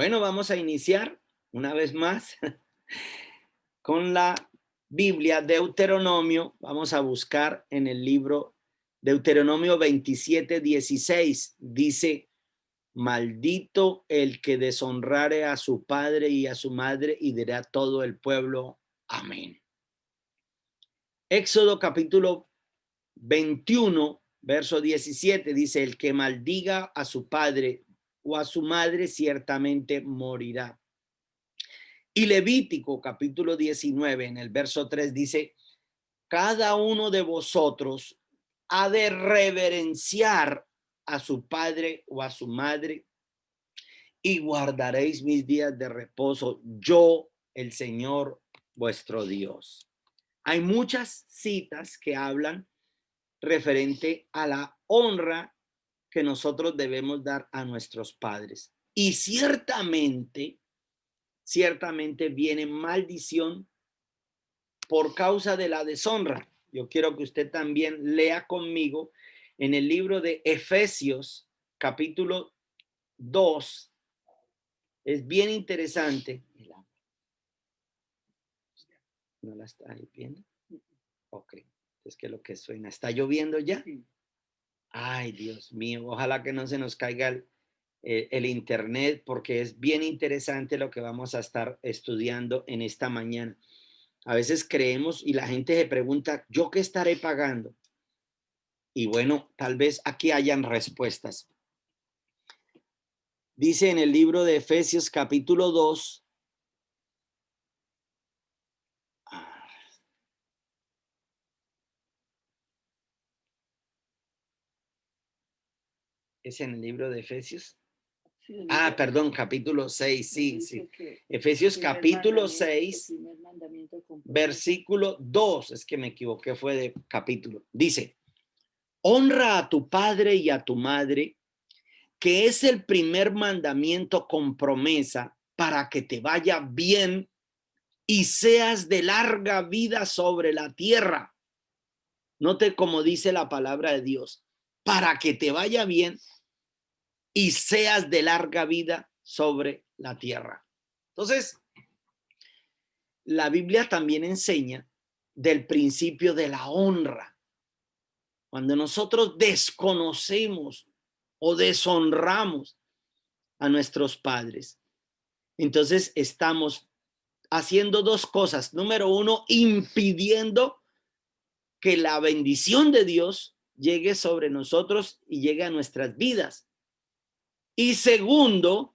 Bueno, vamos a iniciar una vez más con la Biblia, Deuteronomio. Vamos a buscar en el libro Deuteronomio 27:16. Dice, maldito el que deshonrare a su padre y a su madre, y dirá todo el pueblo, amén. Éxodo capítulo 21, verso 17, dice, el que maldiga a su padre o a su madre ciertamente morirá. Y Levítico capítulo 19, en el verso 3 dice, cada uno de vosotros ha de reverenciar a su padre o a su madre y guardaréis mis días de reposo, yo, el Señor vuestro Dios. Hay muchas citas que hablan referente a la honra que nosotros debemos dar a nuestros padres. Y ciertamente viene maldición por causa de la deshonra. Yo quiero que usted también lea conmigo en el libro de Efesios, capítulo 2. Es bien interesante. ¿No la está viendo? Ok. Es que lo que suena, ¿está lloviendo ya? Ay, Dios mío, ojalá que no se nos caiga el internet, porque es bien interesante lo que vamos a estar estudiando en esta mañana. A veces creemos y la gente se pregunta, ¿yo qué estaré pagando? Y bueno, tal vez aquí hayan respuestas. Dice en el libro de Efesios capítulo 2, ¿es en el libro de Efesios? Sí, perdón, capítulo 6, sí, sí. Efesios capítulo 6, versículo 2, es que me equivoqué, fue de capítulo. Dice, honra a tu padre y a tu madre, que es el primer mandamiento con promesa para que te vaya bien y seas de larga vida sobre la tierra. Note cómo dice la palabra de Dios, para que te vaya bien y seas de larga vida sobre la tierra. Entonces, la Biblia también enseña del principio de la honra. Cuando nosotros desconocemos o deshonramos a nuestros padres, entonces estamos haciendo dos cosas. Número uno, impidiendo que la bendición de Dios llegue sobre nosotros y llegue a nuestras vidas. Y segundo,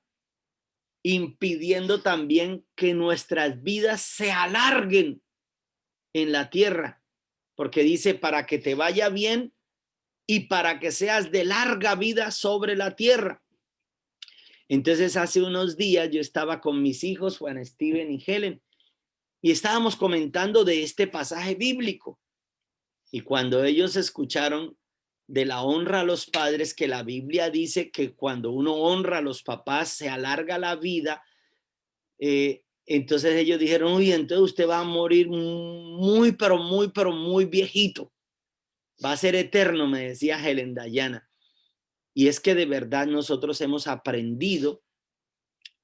impidiendo también que nuestras vidas se alarguen en la tierra, porque dice para que te vaya bien y para que seas de larga vida sobre la tierra. Entonces hace unos días yo estaba con mis hijos, Juan Steven y Helen, y estábamos comentando de este pasaje bíblico. Y cuando ellos escucharon de la honra a los padres, que la Biblia dice que cuando uno honra a los papás se alarga la vida, entonces ellos dijeron, uy, entonces usted va a morir muy, pero muy viejito. Va a ser eterno, me decía Helen Dayana. Y es que de verdad nosotros hemos aprendido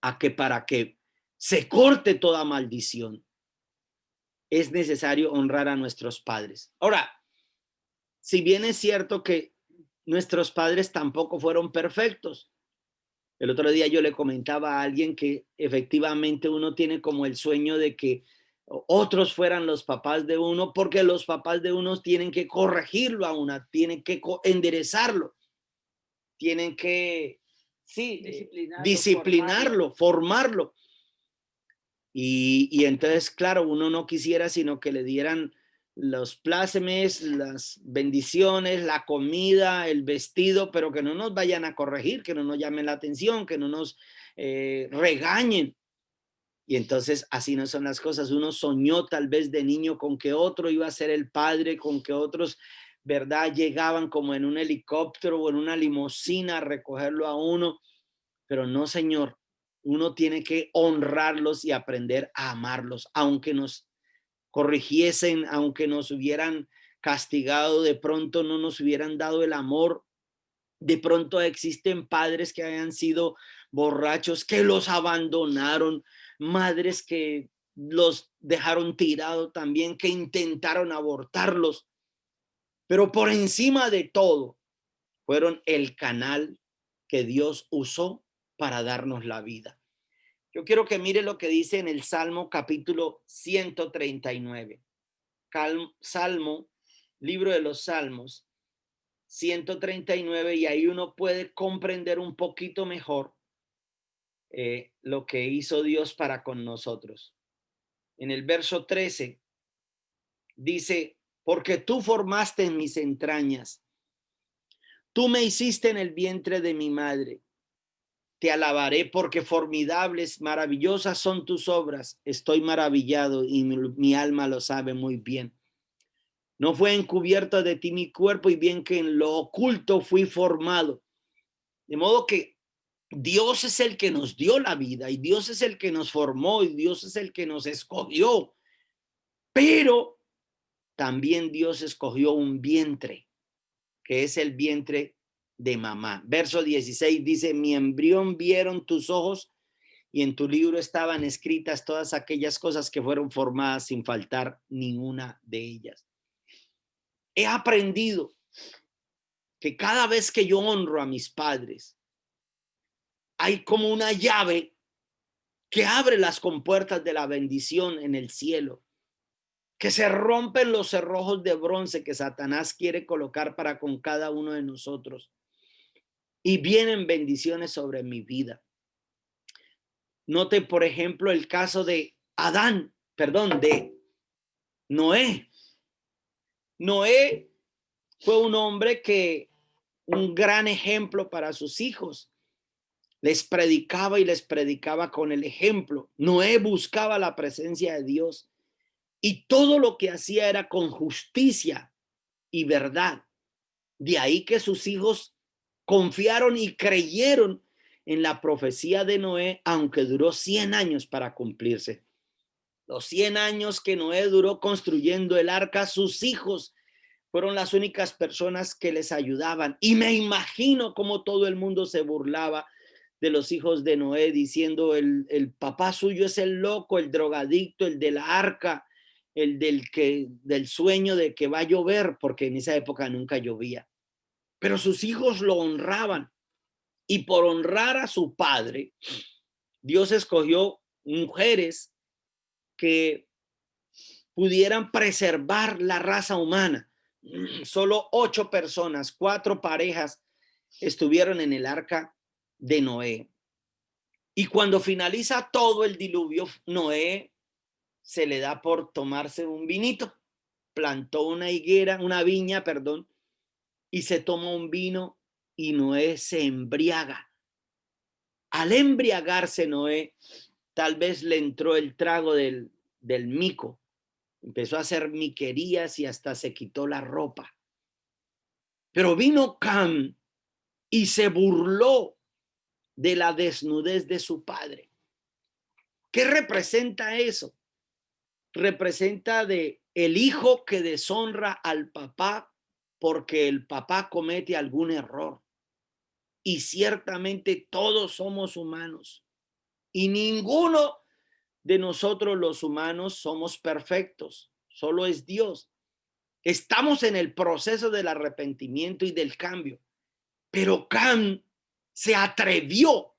a que para que se corte toda maldición, es necesario honrar a nuestros padres. Ahora, si bien es cierto que nuestros padres tampoco fueron perfectos, el otro día yo le comentaba a alguien que efectivamente uno tiene como el sueño de que otros fueran los papás de uno, porque los papás de uno tienen que corregirlo a una, tienen que enderezarlo, tienen que, sí, disciplinarlo, formarlo. Y entonces, claro, uno no quisiera sino que le dieran los plácemes, las bendiciones, la comida, el vestido, pero que no nos vayan a corregir, que no nos llamen la atención, que no nos regañen. Y entonces así no son las cosas. Uno soñó tal vez de niño con que otro iba a ser el padre, con que otros, ¿verdad? Llegaban como en un helicóptero o en una limusina a recogerlo a uno, pero no, Señor. Uno tiene que honrarlos y aprender a amarlos, aunque nos corrigiesen, aunque nos hubieran castigado, de pronto no nos hubieran dado el amor De pronto existen padres que hayan sido borrachos, que los abandonaron, madres que los dejaron tirados también, que intentaron abortarlos. Pero por encima de todo, fueron el canal que Dios usó para darnos la vida. Yo quiero que mire lo que dice en el Salmo capítulo 139. Salmo, libro de los Salmos, 139, y ahí uno puede comprender un poquito mejor lo que hizo Dios para con nosotros. En el verso 13 dice, porque tú formaste en mis entrañas, tú me hiciste en el vientre de mi madre. Te alabaré porque formidables, maravillosas son tus obras. Estoy maravillado y mi alma lo sabe muy bien. No fue encubierto de ti mi cuerpo y bien que en lo oculto fui formado. De modo que Dios es el que nos dio la vida y Dios es el que nos formó y Dios es el que nos escogió. Pero también Dios escogió un vientre, que es el vientre de mamá. Verso 16 dice, mi embrión vieron tus ojos y en tu libro estaban escritas todas aquellas cosas que fueron formadas sin faltar ninguna de ellas. He aprendido que cada vez que yo honro a mis padres, hay como una llave que abre las compuertas de la bendición en el cielo, que se rompen los cerrojos de bronce que Satanás quiere colocar para con cada uno de nosotros. Y vienen bendiciones sobre mi vida. Note, por ejemplo, el caso de de Noé. Noé fue un hombre que, un gran ejemplo para sus hijos. Les predicaba y les predicaba con el ejemplo. Noé buscaba la presencia de Dios y todo lo que hacía era con justicia y verdad. De ahí que sus hijos confiaron y creyeron en la profecía de Noé, aunque duró 100 años para cumplirse. Los 100 años que Noé duró construyendo el arca, sus hijos fueron las únicas personas que les ayudaban. Y me imagino cómo todo el mundo se burlaba de los hijos de Noé, diciendo el papá suyo es el loco, el drogadicto, el de la arca, el del sueño de que va a llover, porque en esa época nunca llovía. Pero sus hijos lo honraban. Y por honrar a su padre, Dios escogió mujeres que pudieran preservar la raza humana. Solo 8 personas, 4 parejas estuvieron en el arca de Noé. Y cuando finaliza todo el diluvio, Noé se le da por tomarse un vinito. Plantó una viña, y se toma un vino y Noé se embriaga. Al embriagarse Noé, tal vez le entró el trago del mico. Empezó a hacer miquerías y hasta se quitó la ropa. Pero vino Cam y se burló de la desnudez de su padre. ¿Qué representa eso? Representa de el hijo que deshonra al papá porque el papá comete algún error. Y ciertamente todos somos humanos y ninguno de nosotros los humanos somos perfectos, solo es Dios. Estamos en el proceso del arrepentimiento y del cambio, pero Cam se atrevió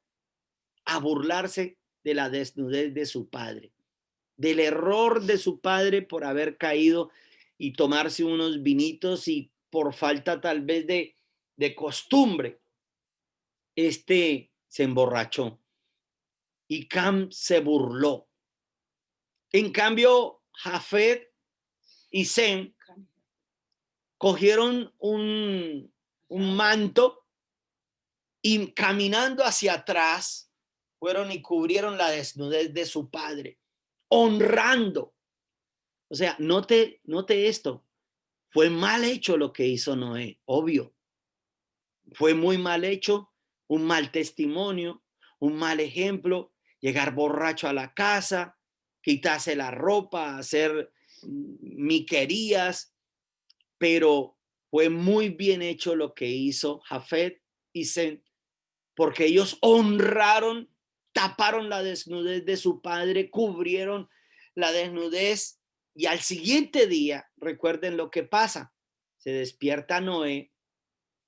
a burlarse de la desnudez de su padre, del error de su padre por haber caído y tomarse unos vinitos y por falta tal vez de costumbre, se emborrachó y Cam se burló. En cambio, Jafet y Sem cogieron un manto y caminando hacia atrás fueron y cubrieron la desnudez de su padre, honrando. O sea, note esto, fue mal hecho lo que hizo Noé, obvio. Fue muy mal hecho, un mal testimonio, un mal ejemplo, llegar borracho a la casa, quitarse la ropa, hacer miquerías, pero fue muy bien hecho lo que hizo Jafet porque ellos honraron, taparon la desnudez de su padre, cubrieron la desnudez, y al siguiente día, recuerden lo que pasa, se despierta Noé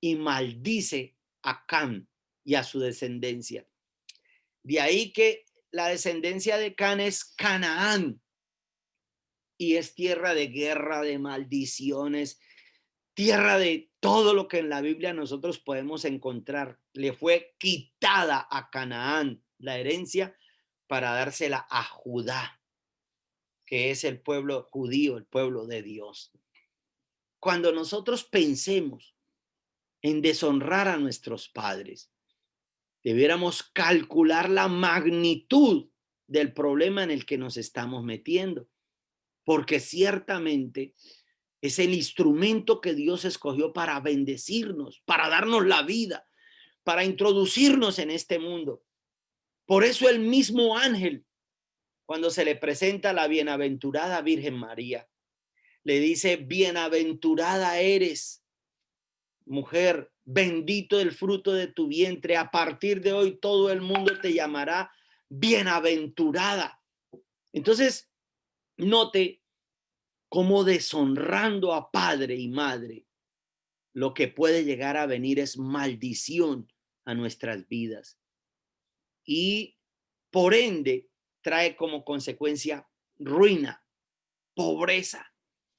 y maldice a Cam y a su descendencia. De ahí que la descendencia de Cam es Canaán, y es tierra de guerra, de maldiciones, tierra de todo lo que en la Biblia nosotros podemos encontrar. Le fue quitada a Canaán la herencia para dársela a Judá, que es el pueblo judío, el pueblo de Dios. Cuando nosotros pensemos en deshonrar a nuestros padres, debiéramos calcular la magnitud del problema en el que nos estamos metiendo, porque ciertamente es el instrumento que Dios escogió para bendecirnos, para darnos la vida, para introducirnos en este mundo. Por eso el mismo ángel, cuando se le presenta a la bienaventurada Virgen María, le dice: bienaventurada eres, mujer, bendito el fruto de tu vientre. A partir de hoy todo el mundo te llamará bienaventurada. Entonces, note cómo deshonrando a padre y madre, lo que puede llegar a venir es maldición a nuestras vidas. Y por ende trae como consecuencia ruina, pobreza.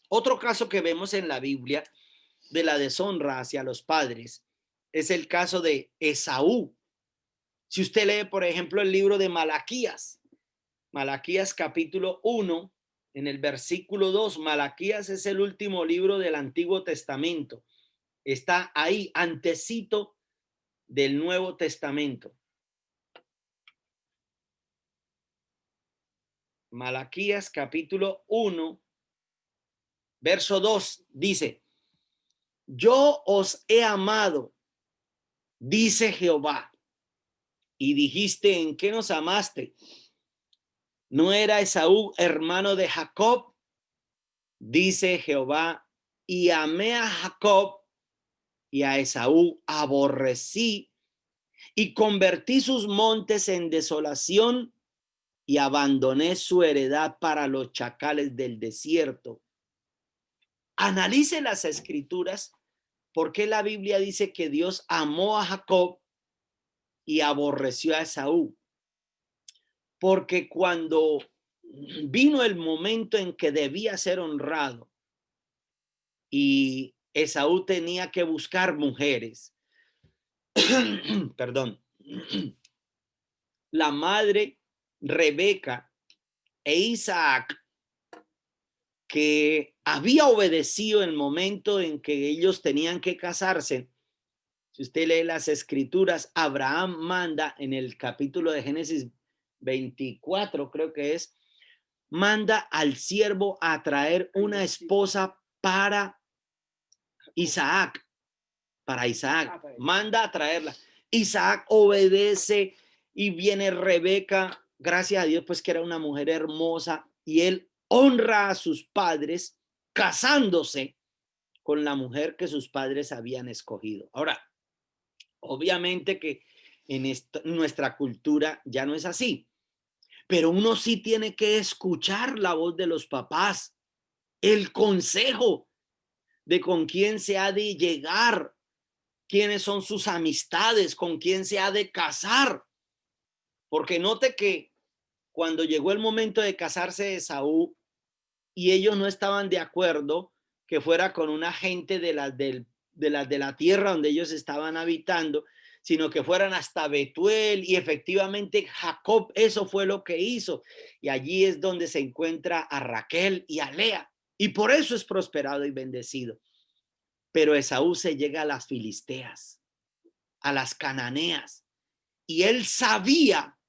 Otro caso que vemos en la Biblia de la deshonra hacia los padres es el caso de Esaú. Si usted lee, por ejemplo, el libro de Malaquías, Malaquías capítulo 1, en el versículo 2, Malaquías es el último libro del Antiguo Testamento. Está ahí, antecito del Nuevo Testamento. Malaquías capítulo 1, verso 2 dice: yo os he amado, dice Jehová. Y dijiste: ¿en qué nos amaste? ¿No era Esaú hermano de Jacob? Dice Jehová: y amé a Jacob y a Esaú aborrecí, y convertí sus montes en desolación, y abandoné su heredad para los chacales del desierto. Analice las escrituras, porque la Biblia dice que Dios amó a Jacob y aborreció a Esaú. Porque cuando vino el momento en que debía ser honrado y Esaú tenía que buscar mujeres, perdón, la madre Rebeca e Isaac, que había obedecido el momento en que ellos tenían que casarse. Si usted lee las escrituras, Abraham manda en el capítulo de Génesis 24, creo que es, manda al siervo a traer una esposa para Isaac, manda a traerla. Isaac obedece y viene Rebeca, gracias a Dios, pues que era una mujer hermosa, y él honra a sus padres casándose con la mujer que sus padres habían escogido. Ahora, obviamente que en nuestra cultura ya no es así, pero uno sí tiene que escuchar la voz de los papás, el consejo de con quién se ha de llegar, quiénes son sus amistades, con quién se ha de casar. Porque note que cuando llegó el momento de casarse Esaú y ellos no estaban de acuerdo que fuera con una gente de la tierra donde ellos estaban habitando, sino que fueran hasta Betuel, y efectivamente Jacob eso fue lo que hizo, y allí es donde se encuentra a Raquel y a Lea, y por eso es prosperado y bendecido. Pero Esaú se llega a las filisteas, a las cananeas, y él sabía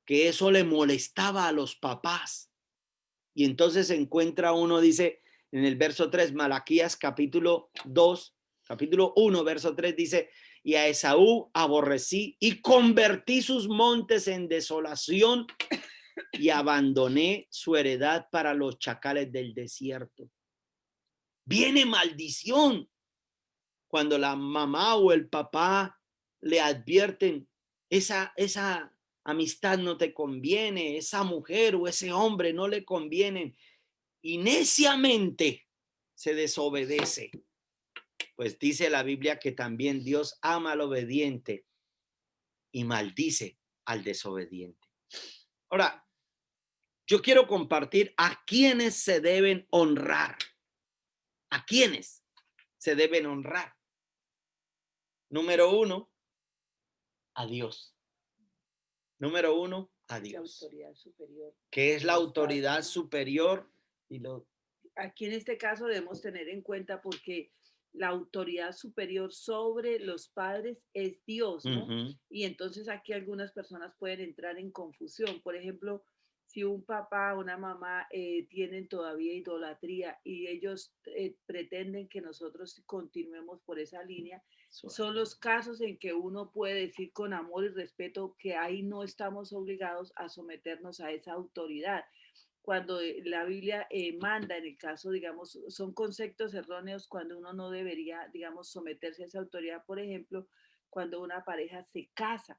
que eso le molestaba a los papás, y entonces se encuentra uno, dice en el verso 3, Malaquías capítulo 1, verso 3, dice: y a Esaú aborrecí y convertí sus montes en desolación, y abandoné su heredad para los chacales del desierto. Viene maldición cuando la mamá o el papá le advierten, esa amistad no te conviene, esa mujer o ese hombre no le convienen, y neciamente se desobedece. Pues dice la Biblia que también Dios ama al obediente y maldice al desobediente. Ahora, yo quiero compartir a quienes se deben honrar. ¿A quiénes se deben honrar? Número uno, a Dios. Número uno, a Dios. La autoridad superior. ¿Qué es la autoridad superior? Aquí en este caso debemos tener en cuenta porque la autoridad superior sobre los padres es Dios, ¿no? Y entonces aquí algunas personas pueden entrar en confusión. Por ejemplo, si un papá o una mamá tienen todavía idolatría y ellos pretenden que nosotros continuemos por esa línea, son los casos en que uno puede decir con amor y respeto que ahí no estamos obligados a someternos a esa autoridad. Cuando la Biblia manda, en el caso, digamos, son conceptos erróneos cuando uno no debería, digamos, someterse a esa autoridad. Por ejemplo, cuando una pareja se casa,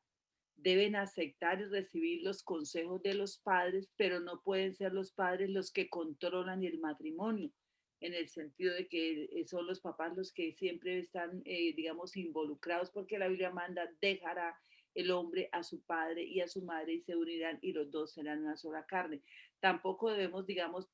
deben aceptar y recibir los consejos de los padres, pero no pueden ser los padres los que controlan el matrimonio, en el sentido de que son los papás los que siempre están, digamos, involucrados, porque la Biblia manda, dejará el hombre a su padre y a su madre y se unirán y los dos serán una sola carne. Tampoco debemos, digamos,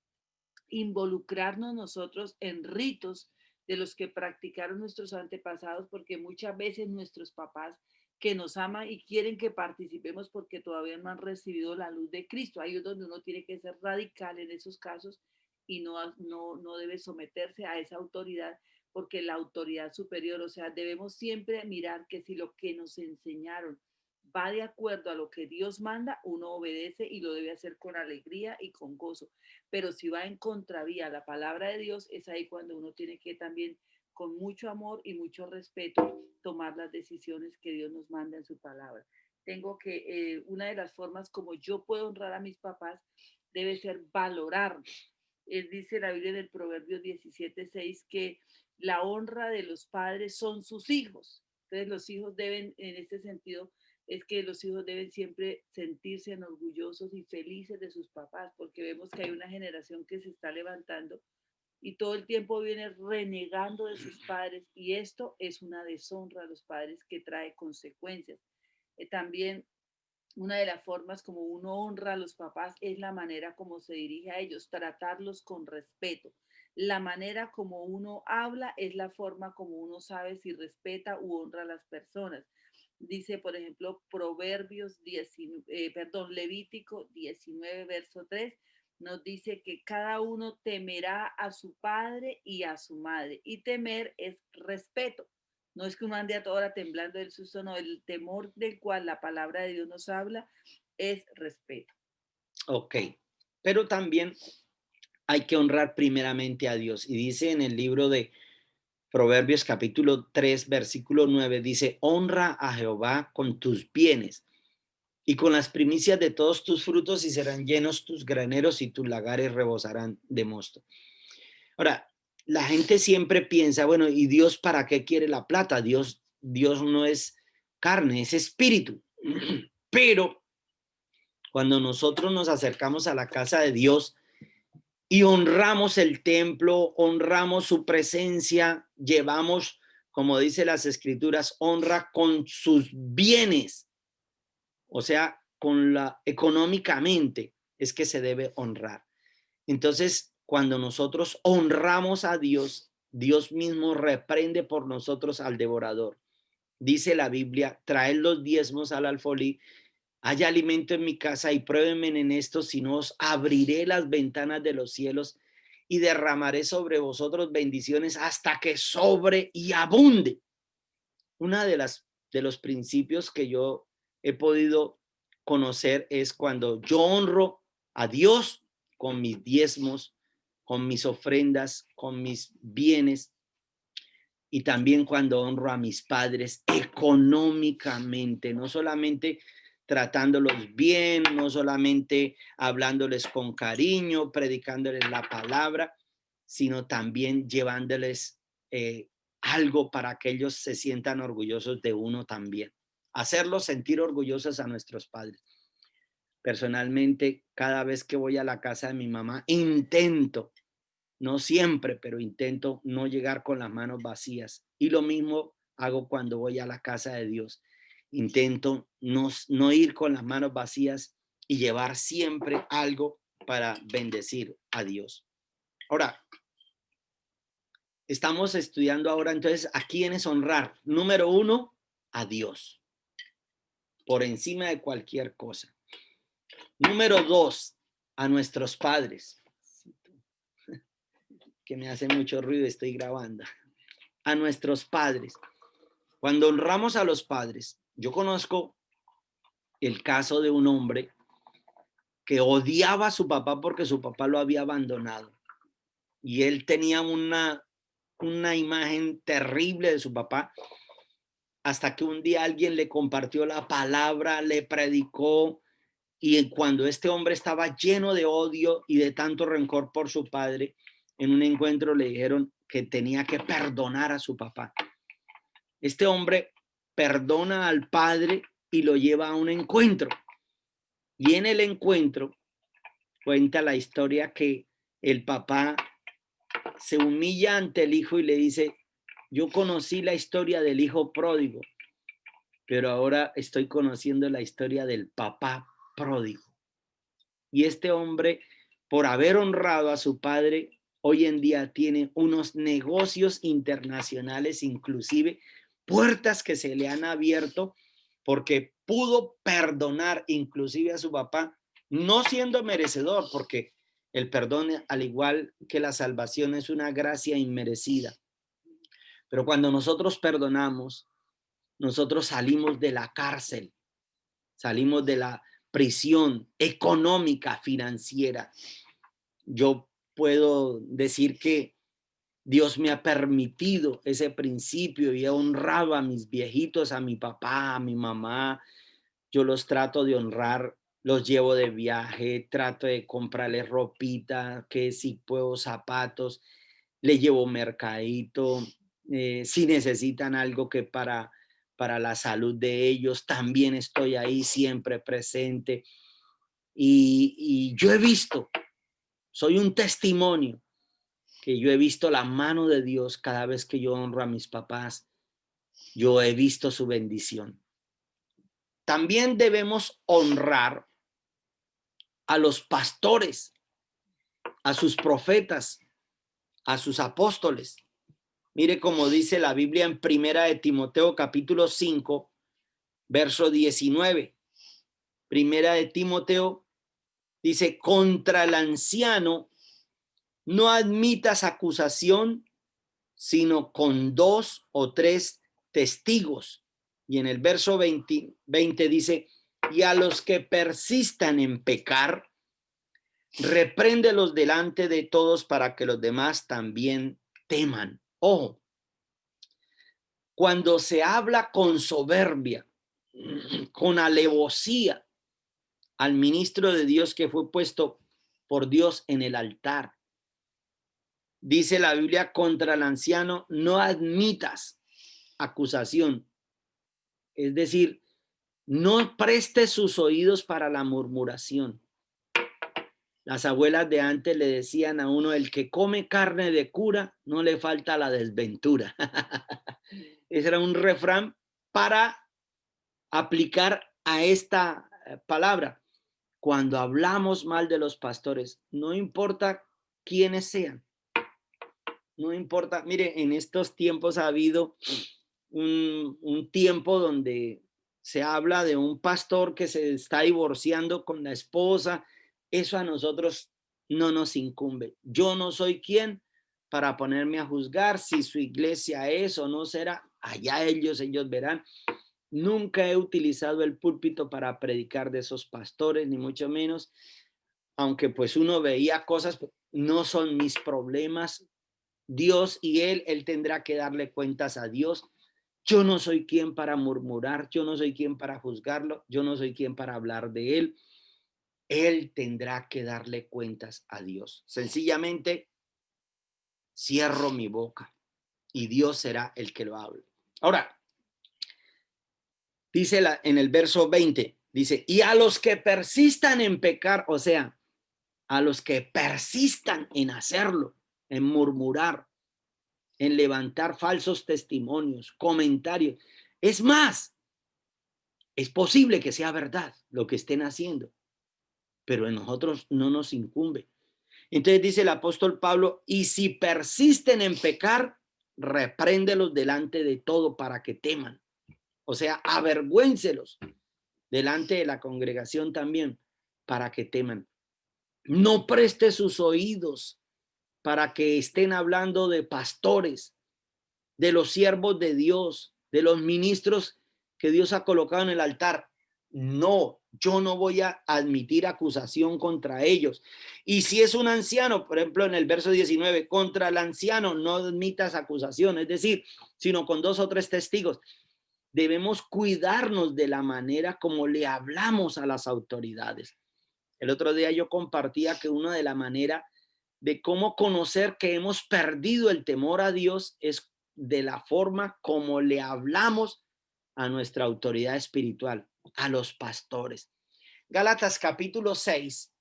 involucrarnos nosotros en ritos de los que practicaron nuestros antepasados, porque muchas veces nuestros papás que nos aman y quieren que participemos porque todavía no han recibido la luz de Cristo. Ahí es donde uno tiene que ser radical en esos casos y no debe someterse a esa autoridad, porque la autoridad superior, o sea, debemos siempre mirar que si lo que nos enseñaron va de acuerdo a lo que Dios manda, uno obedece y lo debe hacer con alegría y con gozo. Pero si va en contravía a la palabra de Dios, es ahí cuando uno tiene que también, con mucho amor y mucho respeto, tomar las decisiones que Dios nos manda en su palabra. Tengo que, una de las formas como yo puedo honrar a mis papás debe ser valorarlos. Dice la Biblia en el Proverbio 17:6 que la honra de los padres son sus hijos. Entonces los hijos deben, en este sentido, es que los hijos deben siempre sentirse orgullosos y felices de sus papás, porque vemos que hay una generación que se está levantando y todo el tiempo viene renegando de sus padres, y esto es una deshonra a los padres que trae consecuencias. También una de las formas como uno honra a los papás es la manera como se dirige a ellos, tratarlos con respeto. La manera como uno habla es la forma como uno sabe si respeta u honra a las personas. Dice, por ejemplo, Levítico 19, verso 3, nos dice que cada uno temerá a su padre y a su madre. Y temer es respeto. No es que uno ande a toda hora temblando del susto, no, el temor del cual la palabra de Dios nos habla es respeto. Ok, pero también hay que honrar primeramente a Dios. Y dice en el libro de Proverbios capítulo 3, versículo 9, dice, honra a Jehová con tus bienes y con las primicias de todos tus frutos, y serán llenos tus graneros y tus lagares rebosarán de mosto. Ahora, la gente siempre piensa, bueno, ¿y Dios para qué quiere la plata? Dios no es carne, es espíritu. Pero cuando nosotros nos acercamos a la casa de Dios y honramos el templo, honramos su presencia, llevamos, como dice las escrituras, honra con sus bienes, o sea, económicamente es que se debe honrar. Entonces, cuando nosotros honramos a Dios, Dios mismo reprende por nosotros al devorador. Dice la Biblia, traed los diezmos al alfolí, haya alimento en mi casa y pruébenme en esto, si no os abriré las ventanas de los cielos y derramaré sobre vosotros bendiciones hasta que sobre y abunde. Una de los principios que yo he podido conocer es cuando yo honro a Dios con mis diezmos, con mis ofrendas, con mis bienes, y también cuando honro a mis padres económicamente, no solamente tratándolos bien, no solamente hablándoles con cariño, predicándoles la palabra, sino también llevándoles algo para que ellos se sientan orgullosos de uno también. hacerlos sentir orgullosos a nuestros padres. Personalmente, cada vez que voy a la casa de mi mamá, intento, no siempre, pero intento no llegar con las manos vacías. Y lo mismo hago cuando voy a la casa de Dios. Intento no ir con las manos vacías y llevar siempre algo para bendecir a Dios. Ahora, estamos estudiando ahora entonces a quiénes honrar. Número 1, a Dios, por encima de cualquier cosa. Número 2, a nuestros padres, que me hace mucho ruido, estoy grabando. A nuestros padres. Cuando honramos a los padres, yo conozco el caso de un hombre que odiaba a su papá porque su papá lo había abandonado. Y él tenía una imagen terrible de su papá, hasta que un día alguien le compartió la palabra, le predicó, y cuando este hombre estaba lleno de odio y de tanto rencor por su padre, en un encuentro le dijeron que tenía que perdonar a su papá. Este hombre perdona al padre y lo lleva a un encuentro. Y en el encuentro cuenta la historia que el papá se humilla ante el hijo y le dice: yo conocí la historia del hijo pródigo, pero ahora estoy conociendo la historia del papá pródigo. Y este hombre, por haber honrado a su padre, hoy en día tiene unos negocios internacionales, inclusive puertas que se le han abierto porque pudo perdonar inclusive a su papá, no siendo merecedor, porque el perdón, al igual que la salvación, es una gracia inmerecida. Pero cuando nosotros perdonamos, nosotros salimos de la cárcel, salimos de la prisión económica, financiera. Yo puedo decir que Dios me ha permitido ese principio y he honrado a mis viejitos, a mi papá, a mi mamá. Yo los trato de honrar, los llevo de viaje, trato de comprarles ropita, que si puedo zapatos, les llevo mercadito, si necesitan algo que para la salud de ellos, también estoy ahí siempre presente. Y yo he visto, soy un testimonio, que yo he visto la mano de Dios cada vez que yo honro a mis papás. Yo he visto su bendición. También debemos honrar a los pastores, a sus profetas, a sus apóstoles. Mire cómo dice la Biblia en Primera de Timoteo capítulo 5, verso 19. Primera de Timoteo dice: contra el anciano no admitas acusación, sino con 2 o 3 testigos. Y en el verso 20 dice: y a los que persistan en pecar, repréndelos delante de todos para que los demás también teman. Ojo, cuando se habla con soberbia, con alevosía al ministro de Dios que fue puesto por Dios en el altar, dice la Biblia: contra el anciano no admitas acusación. Es decir, no preste sus oídos para la murmuración. Las abuelas de antes le decían a uno: el que come carne de cura, no le falta la desventura. Ese era un refrán para aplicar a esta palabra. Cuando hablamos mal de los pastores, no importa quiénes sean, no importa. Mire, en estos tiempos ha habido un tiempo donde se habla de un pastor que se está divorciando con la esposa. Eso a nosotros no nos incumbe. Yo no soy quien para ponerme a juzgar si su iglesia es o no será. Allá ellos verán. Nunca he utilizado el púlpito para predicar de esos pastores, ni mucho menos, aunque pues uno veía cosas, no son mis problemas. Dios y él tendrá que darle cuentas a Dios. Yo no soy quien para murmurar, yo no soy quien para juzgarlo, yo no soy quien para hablar de él. Él tendrá que darle cuentas a Dios. Sencillamente cierro mi boca y Dios será el que lo hable. Ahora, Dice en el verso 20, dice, y a los que persistan en pecar, o sea, a los que persistan en hacerlo, en murmurar, en levantar falsos testimonios, comentarios. Es más, es posible que sea verdad lo que estén haciendo, pero en nosotros no nos incumbe. Entonces dice el apóstol Pablo, y si persisten en pecar, repréndelos delante de todo para que teman. O sea, avergüéncelos delante de la congregación también para que teman. No preste sus oídos para que estén hablando de pastores, de los siervos de Dios, de los ministros que Dios ha colocado en el altar. No, yo no voy a admitir acusación contra ellos. Y si es un anciano, por ejemplo, en el verso 19, contra el anciano no admitas acusación, es decir, sino con 2 o 3 testigos. Debemos cuidarnos de la manera como le hablamos a las autoridades. El otro día yo compartía que una de la manera de cómo conocer que hemos perdido el temor a Dios es de la forma como le hablamos a nuestra autoridad espiritual, a los pastores. Gálatas capítulo 6,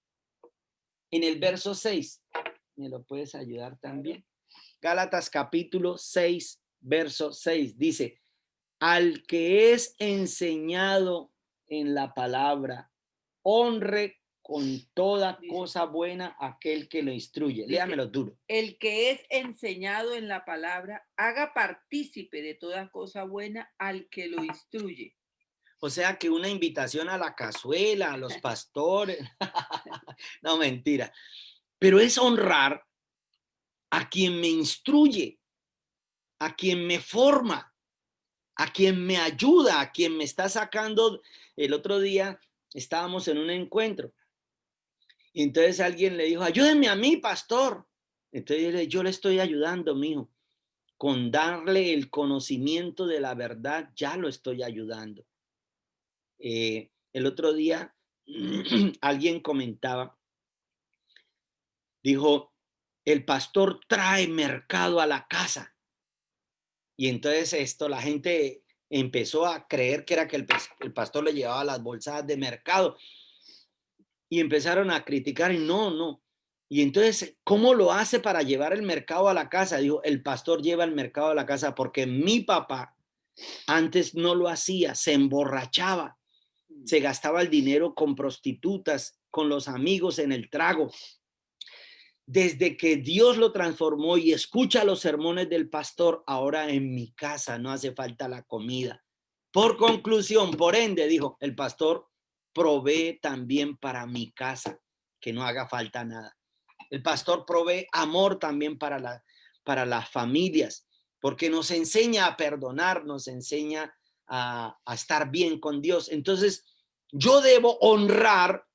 en el verso 6, ¿me lo puedes ayudar también? Gálatas capítulo 6, verso 6, dice, al que es enseñado en la palabra, honre con toda cosa buena aquel que lo instruye. Léamelo duro. El que es enseñado en la palabra, haga partícipe de toda cosa buena al que lo instruye. O sea que una invitación a la cazuela, a los pastores. No, mentira. Pero es honrar a quien me instruye, a quien me forma, a quien me ayuda, a quien me está sacando. El otro día estábamos en un encuentro y entonces alguien le dijo, ayúdenme a mí, pastor. Entonces yo le estoy ayudando, mijo. Con darle el conocimiento de la verdad, ya lo estoy ayudando. El otro día alguien comentaba, dijo, el pastor trae mercado a la casa. Y entonces la gente empezó a creer que era que el pastor le llevaba las bolsas de mercado. Y empezaron a criticar y no. Y entonces, ¿cómo lo hace para llevar el mercado a la casa? Dijo, el pastor lleva el mercado a la casa porque mi papá antes no lo hacía, se emborrachaba, se gastaba el dinero con prostitutas, con los amigos en el trago. Desde que Dios lo transformó y escucha los sermones del pastor, ahora en mi casa no hace falta la comida. Por conclusión, por ende, dijo, el pastor provee también para mi casa, que no haga falta nada. El pastor provee amor también para las familias, porque nos enseña a perdonar, nos enseña a estar bien con Dios. Entonces, yo debo honrar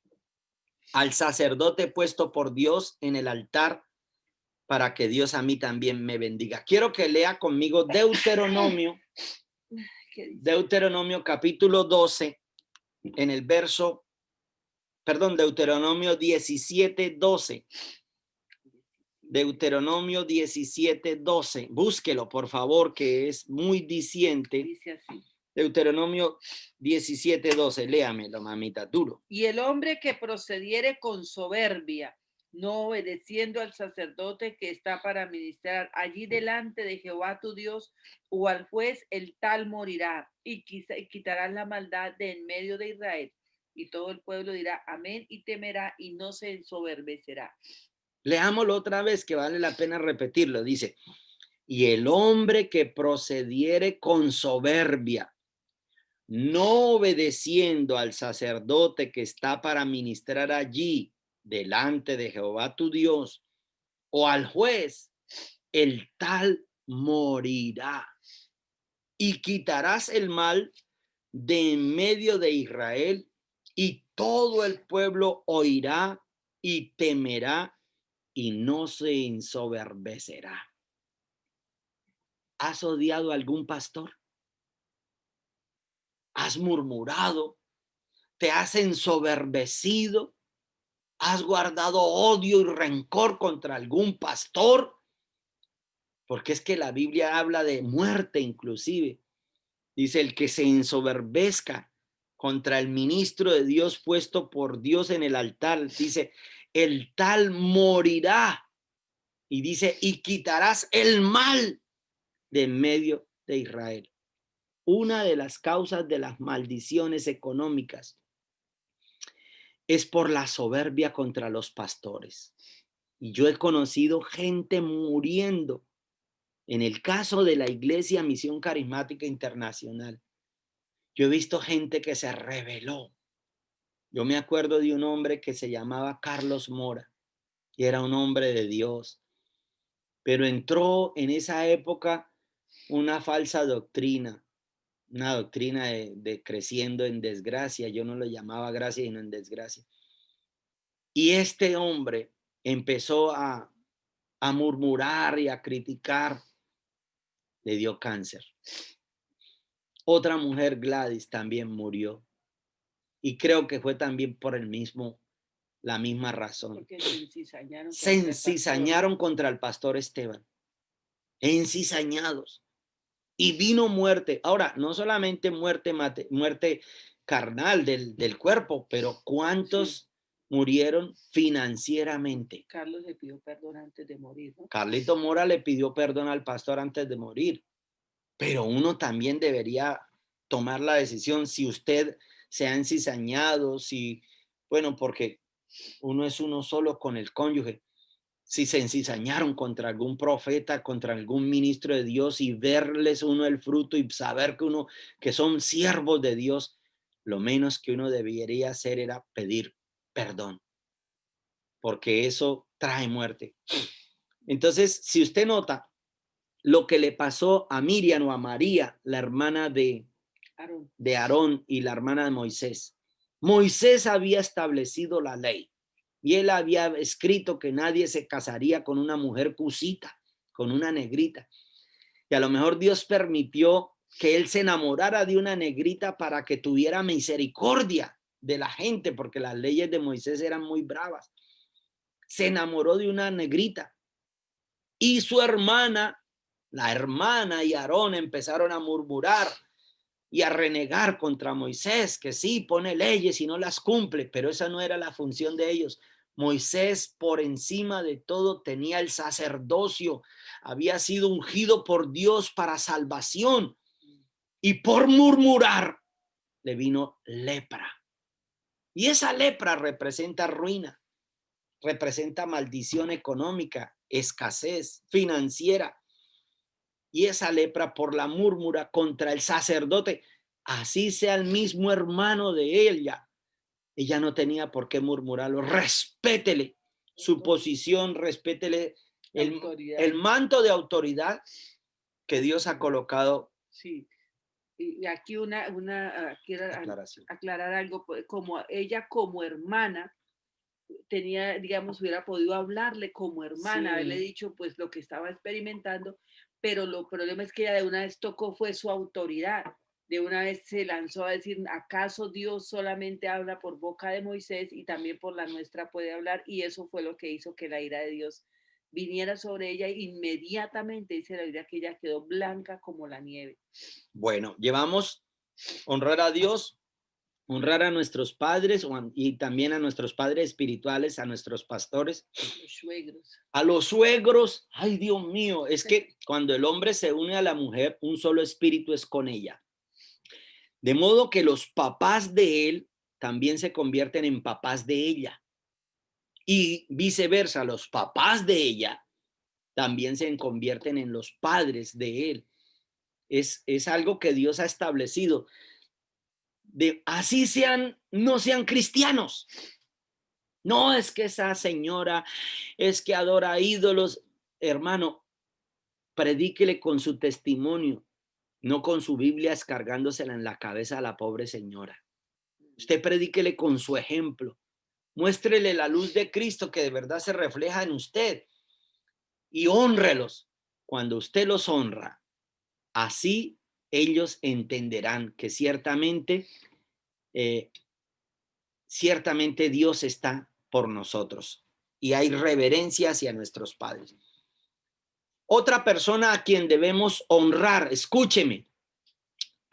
al sacerdote puesto por Dios en el altar para que Dios a mí también me bendiga. Quiero que lea conmigo Deuteronomio capítulo 12, en el verso, Deuteronomio 17, 12. Deuteronomio 17, 12. Búsquelo, por favor, que es muy diciente. Dice así. Deuteronomio 17, 12. Léamelo, mamita, duro. Y el hombre que procediere con soberbia, no obedeciendo al sacerdote que está para ministrar allí delante de Jehová tu Dios, o al juez, el tal morirá, y quitarán la maldad de en medio de Israel. Y todo el pueblo dirá amén y temerá y no se ensoberbecerá. Leámoslo otra vez, que vale la pena repetirlo. Dice, y el hombre que procediere con soberbia, no obedeciendo al sacerdote que está para ministrar allí delante de Jehová tu Dios, o al juez, el tal morirá. Y quitarás el mal de en medio de Israel, y todo el pueblo oirá y temerá y no se ensoberbecerá. ¿Has odiado a algún pastor? ¿Has murmurado? ¿Te has ensoberbecido? ¿Has guardado odio y rencor contra algún pastor? Porque es que la Biblia habla de muerte inclusive. Dice, el que se ensoberbezca contra el ministro de Dios puesto por Dios en el altar, dice, el tal morirá. Y dice, y quitarás el mal de en medio de Israel. Una de las causas de las maldiciones económicas es por la soberbia contra los pastores. Y yo he conocido gente muriendo. En el caso de la Iglesia Misión Carismática Internacional, yo he visto gente que se rebeló. Yo me acuerdo de un hombre que se llamaba Carlos Mora y era un hombre de Dios, pero entró en esa época una falsa doctrina, una doctrina de creciendo en desgracia. Yo no lo llamaba gracia, sino en desgracia. Y este hombre empezó a murmurar y a criticar, le dio cáncer. Otra mujer, Gladys, también murió. Y creo que fue también por la misma razón. Porque se encizañaron contra el pastor Esteban. Encizañados. Y vino muerte. Ahora, no solamente muerte carnal del cuerpo, pero ¿cuántos murieron financieramente? Carlos le pidió perdón antes de morir, ¿no? Carlito Mora le pidió perdón al pastor antes de morir. Pero uno también debería tomar la decisión si usted se ha encizañado, bueno, porque uno es uno solo con el cónyuge. Si se encizañaron contra algún profeta, contra algún ministro de Dios y verles uno el fruto y saber que son siervos de Dios, lo menos que uno debería hacer era pedir perdón, porque eso trae muerte. Entonces, si usted nota lo que le pasó a Miriam o a María, la hermana de Aarón y la hermana de Moisés. Moisés había establecido la ley y él había escrito que nadie se casaría con una mujer cusita, con una negrita. Y a lo mejor Dios permitió que él se enamorara de una negrita para que tuviera misericordia de la gente, porque las leyes de Moisés eran muy bravas. Se enamoró de una negrita y su hermana, la hermana y Aarón empezaron a murmurar y a renegar contra Moisés, que sí pone leyes y no las cumple, pero esa no era la función de ellos. Moisés, por encima de todo, tenía el sacerdocio, había sido ungido por Dios para salvación, y por murmurar le vino lepra. Y esa lepra representa ruina, representa maldición económica, escasez financiera. Y esa lepra por la murmura contra el sacerdote, así sea el mismo hermano de ella no tenía por qué murmurarlo. Respétele su posición, respétele el manto de autoridad que Dios ha colocado. Sí. Y aquí quiero aclarar algo, como ella como hermana tenía, digamos, hubiera podido hablarle como hermana, haberle dicho pues lo que estaba experimentando, pero el problema es que ella de una vez tocó fue su autoridad, de una vez se lanzó a decir, ¿acaso Dios solamente habla por boca de Moisés y también por la nuestra puede hablar? Y eso fue lo que hizo que la ira de Dios viniera sobre ella inmediatamente, dice la Biblia que ella quedó blanca como la nieve. Bueno, llevamos honrar a Dios, honrar a nuestros padres y también a nuestros padres espirituales, a nuestros pastores, los suegros. A los suegros. Ay, Dios mío, es que cuando el hombre se une a la mujer, un solo espíritu es con ella. De modo que los papás de él también se convierten en papás de ella. Y viceversa, los papás de ella también se convierten en los padres de él. Es algo que Dios ha establecido. Así no sean cristianos. No es que esa señora es que adora ídolos. Hermano, predíquele con su testimonio, no con su Biblia descargándosela en la cabeza a la pobre señora. Usted predíquele con su ejemplo. Muéstrele la luz de Cristo que de verdad se refleja en usted y hónrelos. Cuando usted los honra, así ellos entenderán que ciertamente Dios está por nosotros y hay reverencia hacia nuestros padres. Otra persona a quien debemos honrar, escúcheme,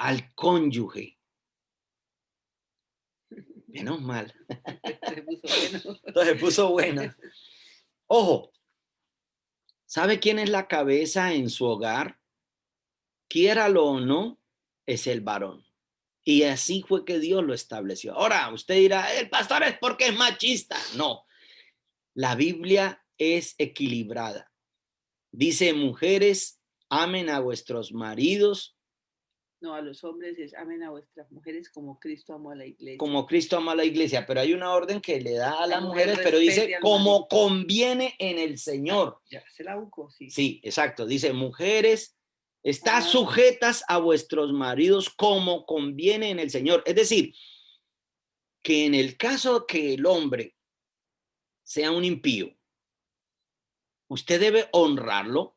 al cónyuge. Menos mal. Se puso bueno. Entonces se puso buena. Ojo, ¿sabe quién es la cabeza en su hogar? Quiéralo o no, es el varón. Y así fue que Dios lo estableció. Ahora, usted dirá, el pastor es porque es machista. No, la Biblia es equilibrada. Dice, mujeres, amen a vuestros maridos. No, a los hombres es amen a vuestras mujeres como Cristo amó a la iglesia. Como Cristo ama a la iglesia, pero hay una orden que le da a las mujer mujeres, pero dice, respete al como marido. conviene en el Señor. Ya se la buscó, sí. Sí, exacto. Dice, mujeres, estad sujetas a vuestros maridos como conviene en el Señor. Es decir, que en el caso que el hombre sea un impío, usted debe honrarlo,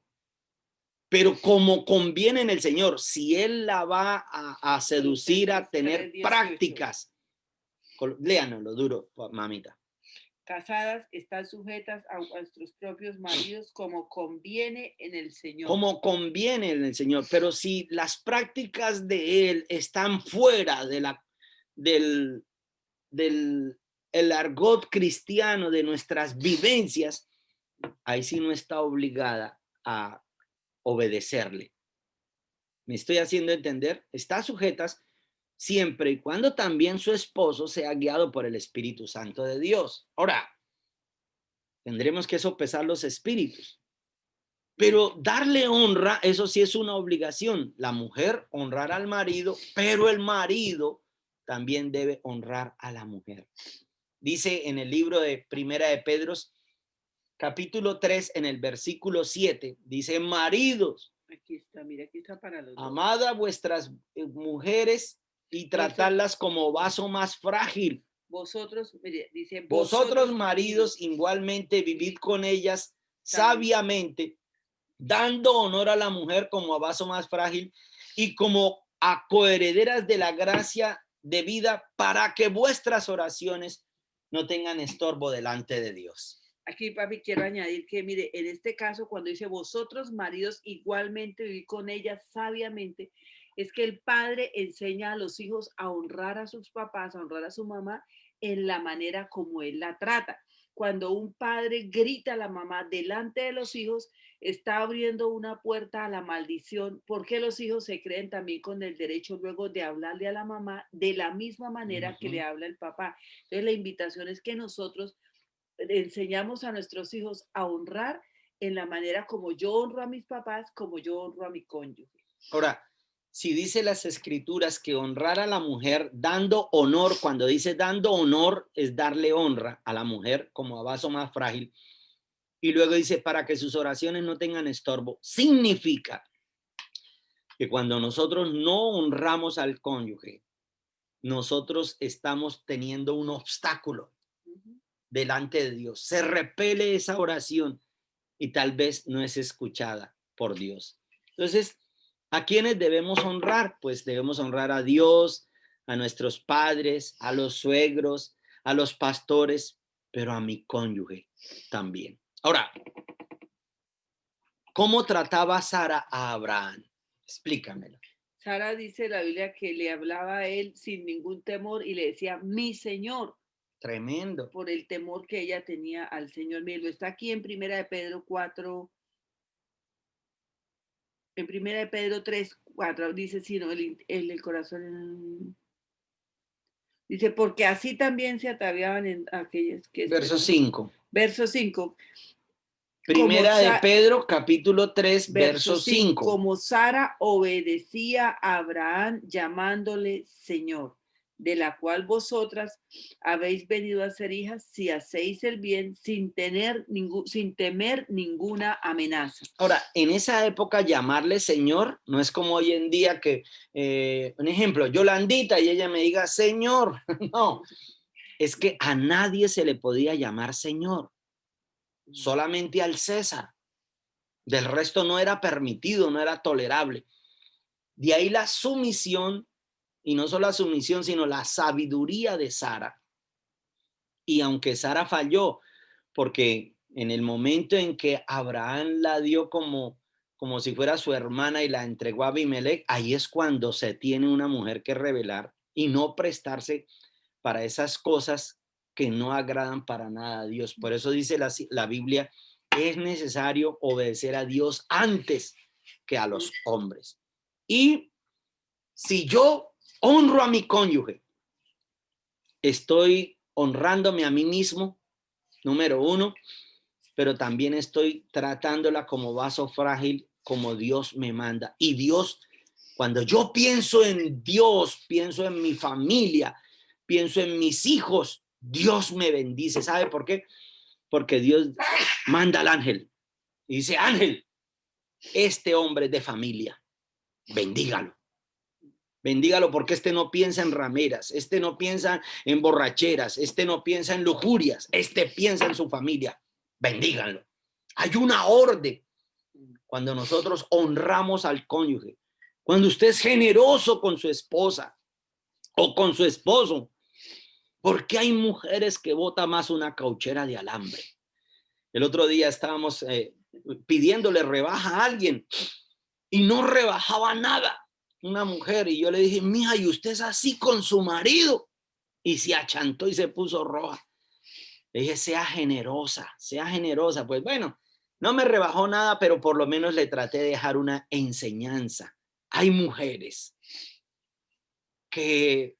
pero como conviene en el Señor. Si él la va a seducir, a tener prácticas, léanoslo duro, mamita. Casadas, están sujetas a vuestros propios maridos como conviene en el Señor. Como conviene en el Señor. Pero si las prácticas de él están fuera de del el argot cristiano, de nuestras vivencias, ahí sí no está obligada a obedecerle. ¿Me estoy haciendo entender? Está sujetas siempre y cuando también su esposo sea guiado por el Espíritu Santo de Dios. Ahora, tendremos que sopesar los espíritus. Pero darle honra, eso sí es una obligación. La mujer honrar al marido, pero el marido también debe honrar a la mujer. Dice en el libro de Primera de Pedro, capítulo 3, en el versículo 7, dice, maridos, aquí está, mira, aquí está para los amad a vuestras mujeres y tratarlas como vaso más frágil. Vosotros, mire, dice, vosotros maridos igualmente vivid con ellas sabiamente, dando honor a la mujer como a vaso más frágil y como a coherederas de la gracia de vida, para que vuestras oraciones no tengan estorbo delante de Dios. Aquí, papi, quiero añadir que, mire, en este caso, cuando dice vosotros, maridos, igualmente vivid con ellas sabiamente, es que el padre enseña a los hijos a honrar a sus papás, a honrar a su mamá en la manera como él la trata. Cuando un padre grita a la mamá delante de los hijos, está abriendo una puerta a la maldición, porque los hijos se creen también con el derecho luego de hablarle a la mamá de la misma manera que le habla el papá. Entonces, la invitación es que nosotros enseñamos a nuestros hijos a honrar en la manera como yo honro a mis papás, como yo honro a mi cónyuge. Ahora, si dice las escrituras que honrar a la mujer dando honor, cuando dice dando honor es darle honra a la mujer como a vaso más frágil, y luego dice para que sus oraciones no tengan estorbo, significa que cuando nosotros no honramos al cónyuge, nosotros estamos teniendo un obstáculo delante de Dios. Se repele esa oración y tal vez no es escuchada por Dios. Entonces, ¿a quiénes debemos honrar? Pues debemos honrar a Dios, a nuestros padres, a los suegros, a los pastores, pero a mi cónyuge también. Ahora, ¿cómo trataba Sara a Abraham? Explícamelo. Sara dice la Biblia que le hablaba a él sin ningún temor y le decía, mi Señor. Tremendo. Por el temor que ella tenía al Señor. Mira, está aquí en Primera de Pedro 4, en Primera de Pedro 3, 4, dice, sino el corazón, dice, porque así también se ataviaban en aquellas que... Verso 5. Verso 5. Primera de Pedro, capítulo 3, verso 5. Como Sara obedecía a Abraham llamándole Señor, de la cual vosotras habéis venido a ser hijas si hacéis el bien sin temer ninguna amenaza. Ahora, en esa época llamarle Señor no es como hoy en día que, un ejemplo, Yolandita y ella me diga Señor. No, es que a nadie se le podía llamar Señor, solamente al César. Del resto no era permitido, no era tolerable. De ahí la sumisión, y no solo la sumisión, sino la sabiduría de Sara. Y aunque Sara falló, porque en el momento en que Abraham la dio como como si fuera su hermana y la entregó a Abimelech, ahí es cuando se tiene una mujer que revelar y no prestarse para esas cosas que no agradan para nada a Dios. Por eso dice la Biblia, es necesario obedecer a Dios antes que a los hombres. Y si yo honro a mi cónyuge, estoy honrándome a mí mismo, número uno, pero también estoy tratándola como vaso frágil, como Dios me manda. Y Dios, cuando yo pienso en Dios, pienso en mi familia, pienso en mis hijos, Dios me bendice. ¿Sabe por qué? Porque Dios manda al ángel y dice, ángel, este hombre es de familia, bendígalo. Bendígalo porque este no piensa en rameras, este no piensa en borracheras, este no piensa en lujurias, este piensa en su familia. Bendíganlo. Hay una orden cuando nosotros honramos al cónyuge, cuando usted es generoso con su esposa o con su esposo, porque hay mujeres que botan más una cauchera de alambre. El otro día estábamos pidiéndole rebaja a alguien y no rebajaba nada. Una mujer, y yo le dije, mija, ¿y usted es así con su marido? Y se achantó y se puso roja. Le dije, sea generosa, sea generosa. Pues bueno, no me rebajó nada, pero por lo menos le traté de dejar una enseñanza. Hay mujeres que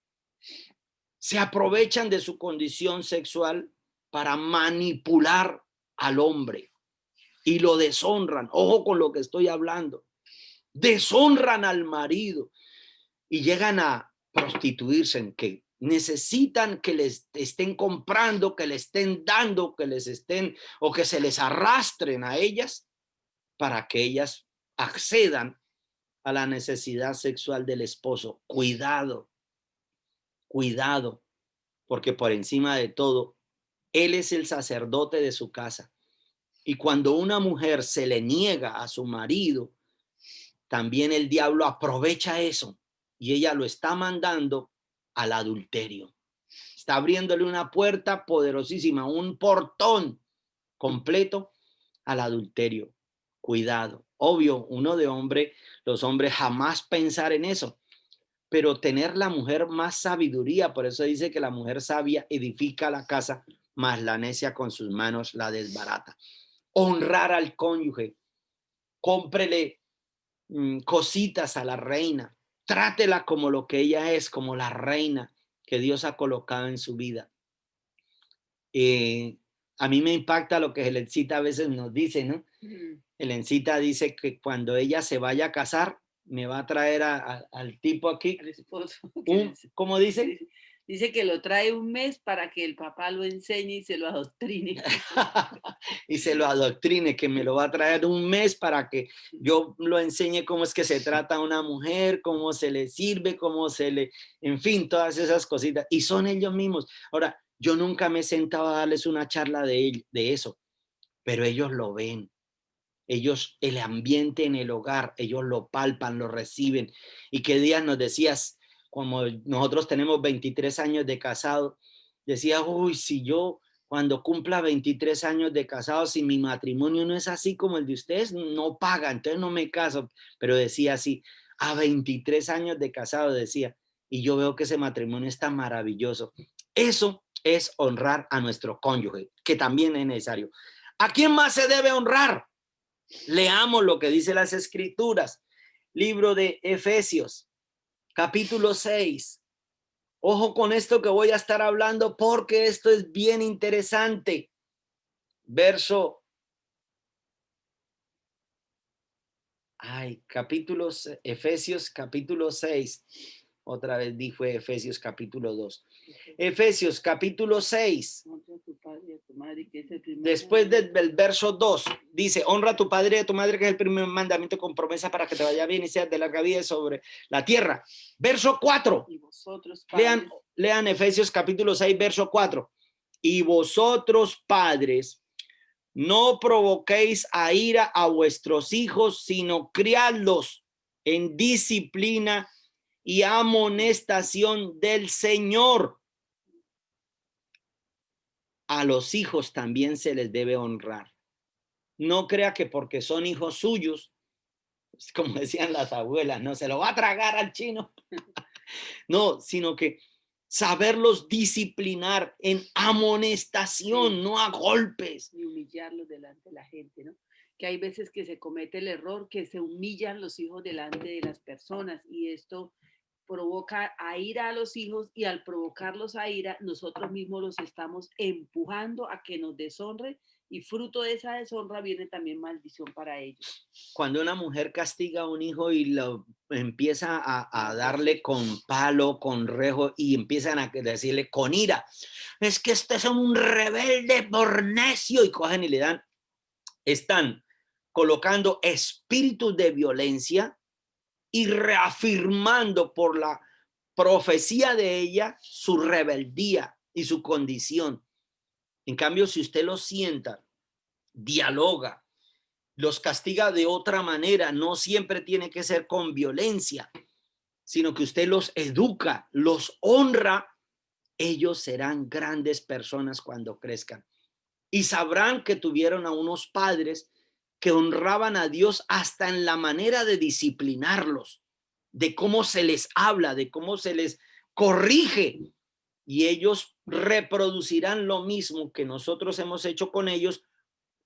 se aprovechan de su condición sexual para manipular al hombre y lo deshonran. Ojo con lo que estoy hablando. Deshonran al marido y llegan a prostituirse, en que necesitan que les estén comprando, que les estén dando, que les estén o que se les arrastren a ellas para que ellas accedan a la necesidad sexual del esposo. Cuidado, cuidado, porque por encima de todo, él es el sacerdote de su casa. Y cuando una mujer se le niega a su marido, también el diablo aprovecha eso y ella lo está mandando al adulterio. Está abriéndole una puerta poderosísima, un portón completo al adulterio. Cuidado. Obvio, uno de hombre, los hombres jamás pensar en eso, pero tener la mujer más sabiduría, por eso dice que la mujer sabia edifica la casa, mas la necia con sus manos la desbarata. Honrar al cónyuge, cómprele cositas a la reina, trátela como lo que ella es, como la reina que Dios ha colocado en su vida. A mí me impacta lo que Helencita a veces nos dice, ¿no? Helencita dice que cuando ella se vaya a casar, me va a traer al tipo aquí. Al esposo. ¿Cómo dice? Dice que lo trae un mes para que el papá lo enseñe y se lo adoctrine. Y se lo adoctrine, que me lo va a traer un mes para que yo lo enseñe cómo es que se trata a una mujer, cómo se le sirve, cómo se le, en fin, todas esas cositas. Y son ellos mismos. Ahora, yo nunca me he sentado a darles una charla de eso, pero ellos lo ven. Ellos, el ambiente en el hogar, ellos lo palpan, lo reciben. Y qué días nos decías, como nosotros tenemos 23 años de casado, decía, uy, si yo cuando cumpla 23 años de casado, si mi matrimonio no es así como el de ustedes, no paga, entonces no me caso. Pero decía así, a 23 años de casado, decía, y yo veo que ese matrimonio está maravilloso. Eso es honrar a nuestro cónyuge, que también es necesario. ¿A quién más se debe honrar? Leamos lo que dice las escrituras. Libro de Efesios, capítulo 6. Ojo con esto que voy a estar hablando porque esto es bien interesante. Efesios capítulo 6. Otra vez dijo Efesios capítulo 2. Efesios capítulo 6. Después del verso 2 dice, honra a tu padre y a tu madre, que es el primer mandamiento con promesa para que te vaya bien y seas de larga vida sobre la tierra. Verso 4. Y vosotros, lean Efesios capítulo 6, verso 4. Y vosotros, padres, no provoquéis a ira a vuestros hijos, sino criadlos en disciplina y amonestación del Señor. A los hijos también se les debe honrar. No crea que porque son hijos suyos, como decían las abuelas, no se lo va a tragar al chino. No, sino que saberlos disciplinar en amonestación, no a golpes. Y humillarlos delante de la gente, ¿no? Que hay veces que se comete el error, que se humillan los hijos delante de las personas y esto provoca a ira a los hijos y al provocarlos a ira, nosotros mismos los estamos empujando a que nos deshonren y fruto de esa deshonra viene también maldición para ellos. Cuando una mujer castiga a un hijo y lo empieza a darle con palo, con rejo y empiezan a decirle con ira, es que este es un rebelde por necio y cogen y le dan, están colocando espíritus de violencia y reafirmando por la profecía de ella su rebeldía y su condición. En cambio, si usted los sienta, dialoga, los castiga de otra manera, no siempre tiene que ser con violencia, sino que usted los educa, los honra, ellos serán grandes personas cuando crezcan y sabrán que tuvieron a unos padres que honraban a Dios hasta en la manera de disciplinarlos, de cómo se les habla, de cómo se les corrige, y ellos reproducirán lo mismo que nosotros hemos hecho con ellos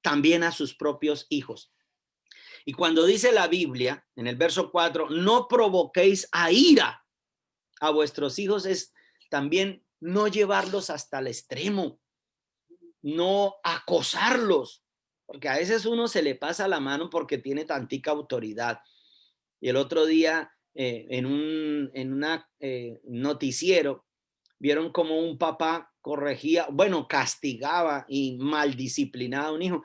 también a sus propios hijos. Y cuando dice la Biblia en el verso 4, no provoquéis a ira a vuestros hijos, es también no llevarlos hasta el extremo, no acosarlos, porque a veces uno se le pasa la mano porque tiene tantica autoridad. Y el otro día en un noticiero vieron como un papá corregía, bueno, castigaba y mal disciplinaba a un hijo.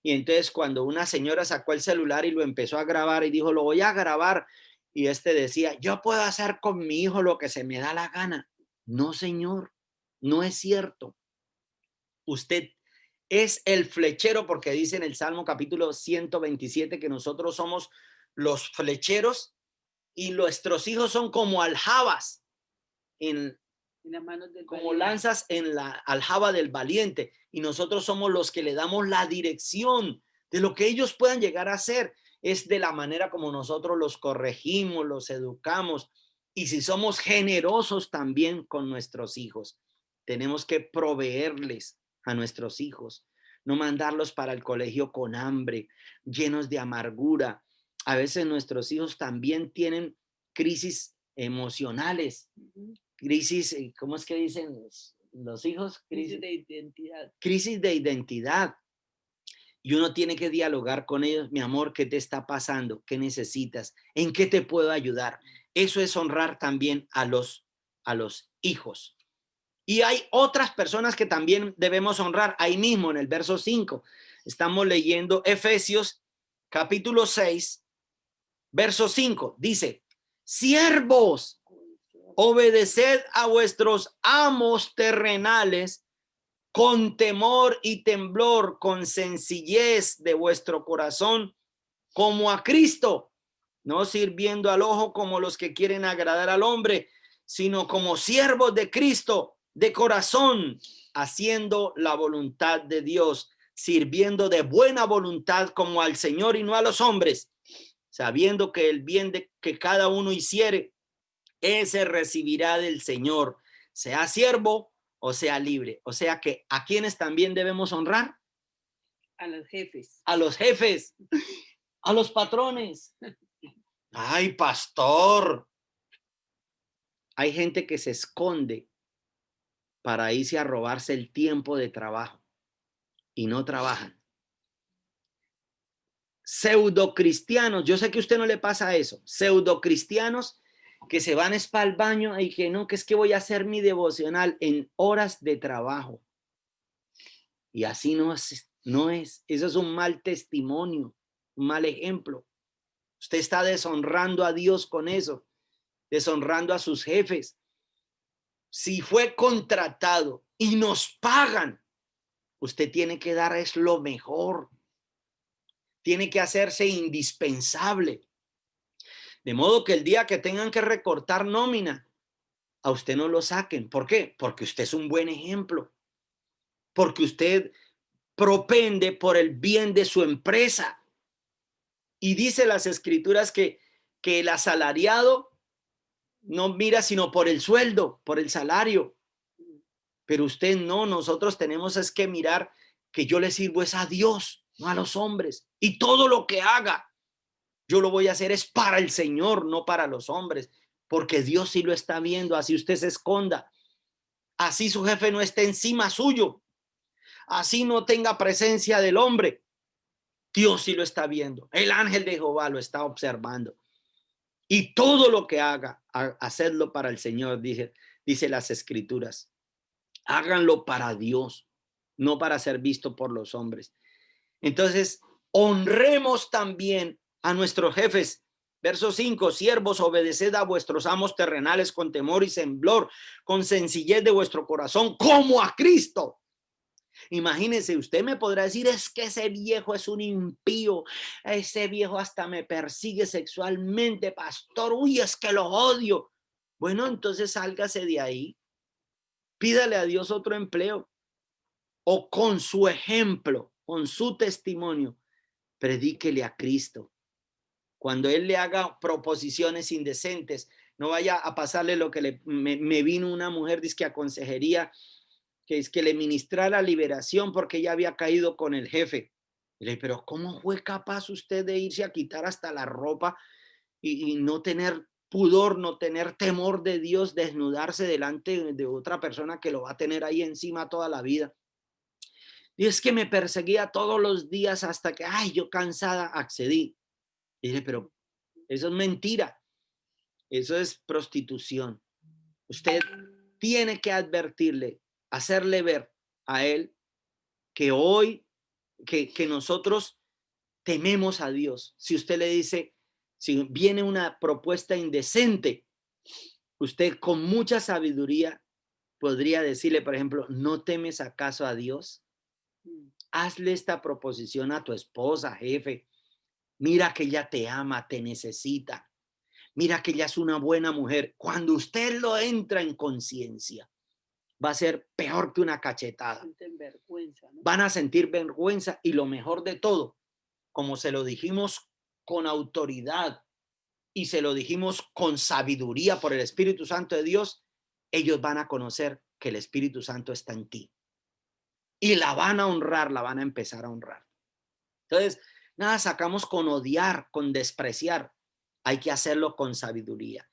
Y entonces cuando una señora sacó el celular y lo empezó a grabar y dijo, lo voy a grabar, y este decía, yo puedo hacer con mi hijo lo que se me da la gana. No, señor, no es cierto. Usted es el flechero, porque dice en el Salmo capítulo 127 que nosotros somos los flecheros y nuestros hijos son como aljabas en las manos del como valiente. Lanzas en la aljaba del valiente, y nosotros somos los que le damos la dirección de lo que ellos puedan llegar a hacer. Es de la manera como nosotros los corregimos, los educamos, y si somos generosos también con nuestros hijos, tenemos que proveerles a nuestros hijos, no mandarlos para el colegio con hambre, llenos de amargura. A veces nuestros hijos también tienen crisis emocionales, crisis, ¿cómo es que dicen los hijos? Crisis de identidad. Crisis de identidad. Y uno tiene que dialogar con ellos. Mi amor, ¿qué te está pasando? ¿Qué necesitas? ¿En qué te puedo ayudar? Eso es honrar también a los hijos. Y hay otras personas que también debemos honrar. Ahí mismo en el verso 5 estamos leyendo Efesios capítulo 6, verso 5. Dice, siervos, obedeced a vuestros amos terrenales con temor y temblor, con sencillez de vuestro corazón, como a Cristo, no sirviendo al ojo como los que quieren agradar al hombre, sino como siervos de Cristo, de corazón, haciendo la voluntad de Dios, sirviendo de buena voluntad como al Señor y no a los hombres, sabiendo que el bien que cada uno hiciere, ese recibirá del Señor, sea siervo o sea libre. O sea que a quienes también debemos honrar. A los jefes. A los jefes, a los patrones. Ay, pastor. Hay gente que se esconde para irse a robarse el tiempo de trabajo y no trabajan. Pseudo cristianos, yo sé que a usted no le pasa eso, pseudo cristianos que se van para el baño y que no, que es que voy a hacer mi devocional en horas de trabajo. Y así no es, eso es un mal testimonio, un mal ejemplo. Usted está deshonrando a Dios con eso, deshonrando a sus jefes. Si fue contratado y nos pagan, usted tiene que dar es lo mejor. Tiene que hacerse indispensable. De modo que el día que tengan que recortar nómina, a usted no lo saquen. ¿Por qué? Porque usted es un buen ejemplo. Porque usted propende por el bien de su empresa. Y dice las escrituras que el asalariado no mira sino por el sueldo, por el salario. Pero usted no, nosotros tenemos es que mirar que yo le sirvo es a Dios, no a los hombres. Y todo lo que haga, yo lo voy a hacer es para el Señor, no para los hombres, porque Dios sí lo está viendo, así usted se esconda, así su jefe no esté encima suyo, así no tenga presencia del hombre, Dios sí lo está viendo, el ángel de Jehová lo está observando. Y todo lo que haga, hacedlo para el Señor, dice las escrituras. Háganlo para Dios, no para ser visto por los hombres. Entonces, honremos también a nuestros jefes. Verso 5, siervos, obedeced a vuestros amos terrenales con temor y temblor, con sencillez de vuestro corazón, como a Cristo. Imagínese, usted me podrá decir, es que ese viejo es un impío, ese viejo hasta me persigue sexualmente, pastor, uy, es que lo odio. Bueno, entonces sálgase de ahí, pídale a Dios otro empleo, o con su ejemplo, con su testimonio, predíquele a Cristo. Cuando él le haga proposiciones indecentes, no vaya a pasarle lo que me vino una mujer, dice que a consejería, que es que le ministrara liberación porque ella había caído con el jefe. Y le dije, pero ¿cómo fue capaz usted de irse a quitar hasta la ropa y no tener pudor, no tener temor de Dios, desnudarse delante de otra persona que lo va a tener ahí encima toda la vida? Y es que me perseguía todos los días hasta que, ay, yo cansada accedí. Y dije, pero eso es mentira. Eso es prostitución. Usted tiene que advertirle, hacerle ver a él que hoy, que nosotros tememos a Dios. Si usted le dice, si viene una propuesta indecente, usted con mucha sabiduría podría decirle, por ejemplo, ¿no temes acaso a Dios? Hazle esta proposición a tu esposa, jefe. Mira que ella te ama, te necesita. Mira que ella es una buena mujer. Cuando usted lo entra en conciencia, va a ser peor que una cachetada. Vergüenza, ¿no? Van a sentir vergüenza y lo mejor de todo, como se lo dijimos con autoridad y se lo dijimos con sabiduría por el Espíritu Santo de Dios, ellos van a conocer que el Espíritu Santo está en ti. Y la van a honrar, la van a empezar a honrar. Entonces, nada sacamos con odiar, con despreciar. Hay que hacerlo con sabiduría.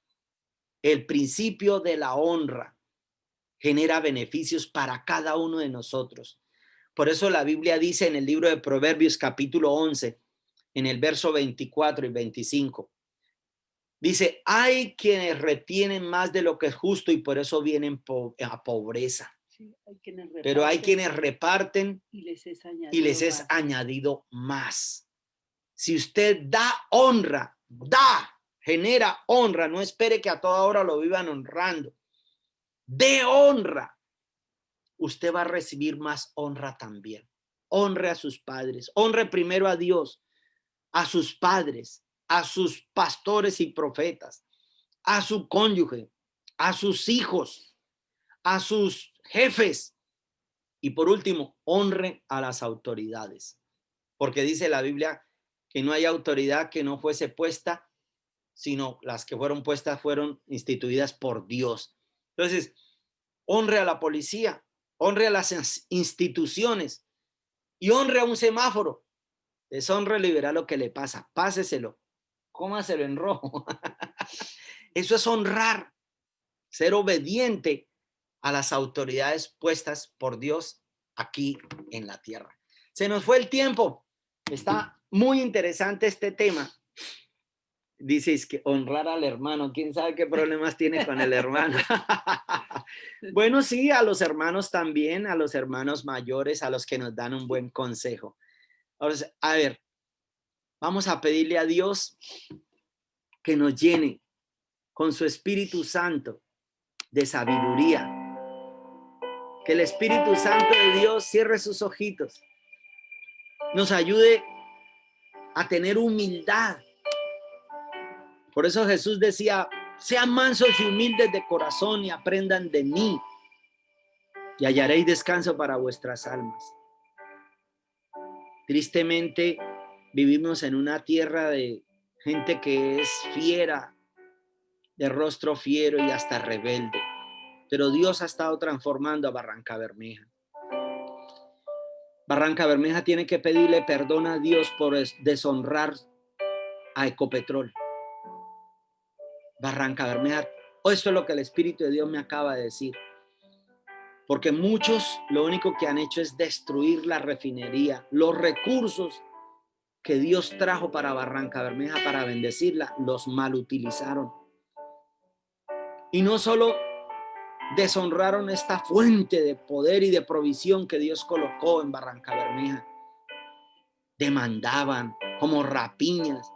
El principio de la honra genera beneficios para cada uno de nosotros. Por eso la Biblia dice en el libro de Proverbios capítulo 11, en el verso 24 y 25, dice, hay quienes retienen más de lo que es justo y por eso vienen a pobreza. Sí, pero hay quienes reparten y les es añadido más. Si usted da honra, genera honra, no espere que a toda hora lo vivan honrando. De honra, usted va a recibir más honra también. Honre a sus padres, honre primero a Dios, a sus padres, a sus pastores y profetas, a su cónyuge, a sus hijos, a sus jefes. Y por último, honre a las autoridades, porque dice la Biblia que no hay autoridad que no fuese puesta, sino las que fueron puestas fueron instituidas por Dios. Entonces, honre a la policía, honre a las instituciones y honre a un semáforo. Deshonre liberar lo que le pasa, páseselo, cómaselo en rojo. Eso es honrar, ser obediente a las autoridades puestas por Dios aquí en la tierra. Se nos fue el tiempo. Está muy interesante este tema. Dices que honrar al hermano, quién sabe qué problemas tiene con el hermano. Bueno, sí, a los hermanos también, a los hermanos mayores, a los que nos dan un buen consejo. Ahora, a ver, vamos a pedirle a Dios que nos llene con su Espíritu Santo de sabiduría. Que el Espíritu Santo de Dios cierre sus ojitos, nos ayude a tener humildad. Por eso Jesús decía, sean mansos y humildes de corazón y aprendan de mí y hallaréis descanso para vuestras almas. Tristemente, Vivimos en una tierra de gente que es fiera, de rostro fiero y hasta rebelde. Pero Dios ha estado transformando a Barranca Bermeja. Barranca Bermeja tiene que pedirle perdón a Dios por deshonrar a Ecopetrol. Barranca Bermeja, esto es lo que el Espíritu de Dios me acaba de decir. Porque muchos lo único que han hecho es destruir la refinería, los recursos que Dios trajo para Barranca Bermeja para bendecirla, los mal utilizaron. Y no solo deshonraron esta fuente de poder y de provisión que Dios colocó en Barranca Bermeja, demandaban como rapiñas,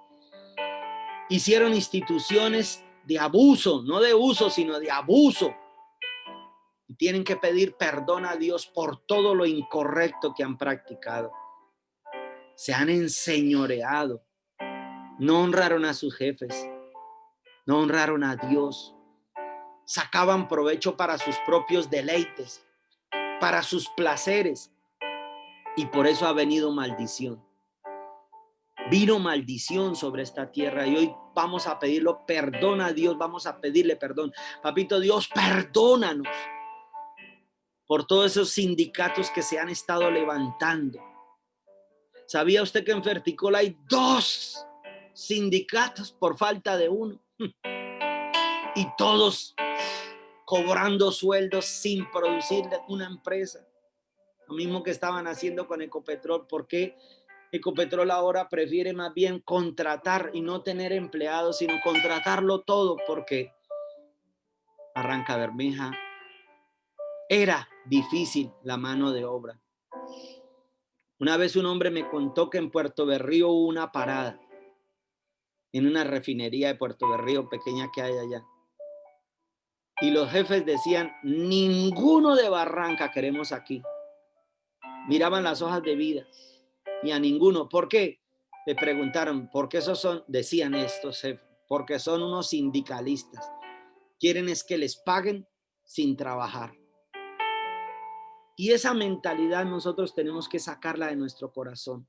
hicieron instituciones de abuso, no de uso, sino de abuso. Y tienen que pedir perdón a Dios por todo lo incorrecto que han practicado. Se han enseñoreado, no honraron a sus jefes, no honraron a Dios, sacaban provecho para sus propios deleites, para sus placeres, y por eso ha venido maldición. Vino maldición sobre esta tierra y hoy vamos a pedirlo perdón a Dios, vamos a pedirle perdón. Papito Dios, perdónanos por todos esos sindicatos que se han estado levantando. ¿Sabía usted que en Ferticol hay 2 sindicatos por falta de uno? Y todos cobrando sueldos sin producir una empresa. Lo mismo que estaban haciendo con Ecopetrol. ¿Por qué Ecopetrol ahora prefiere más bien contratar y no tener empleados, sino contratarlo todo? Porque Barranca Bermeja era difícil la mano de obra. Una vez un hombre me contó que en Puerto Berrío hubo una parada, en una refinería de Puerto Berrío pequeña que hay allá. Y los jefes decían, ninguno de Barranca queremos aquí. Miraban las hojas de vida y a ninguno. ¿Por qué? Le preguntaron, ¿por qué esos son? Decían estos jefes, porque son unos sindicalistas. Quieren es que les paguen sin trabajar. Y esa mentalidad nosotros tenemos que sacarla de nuestro corazón.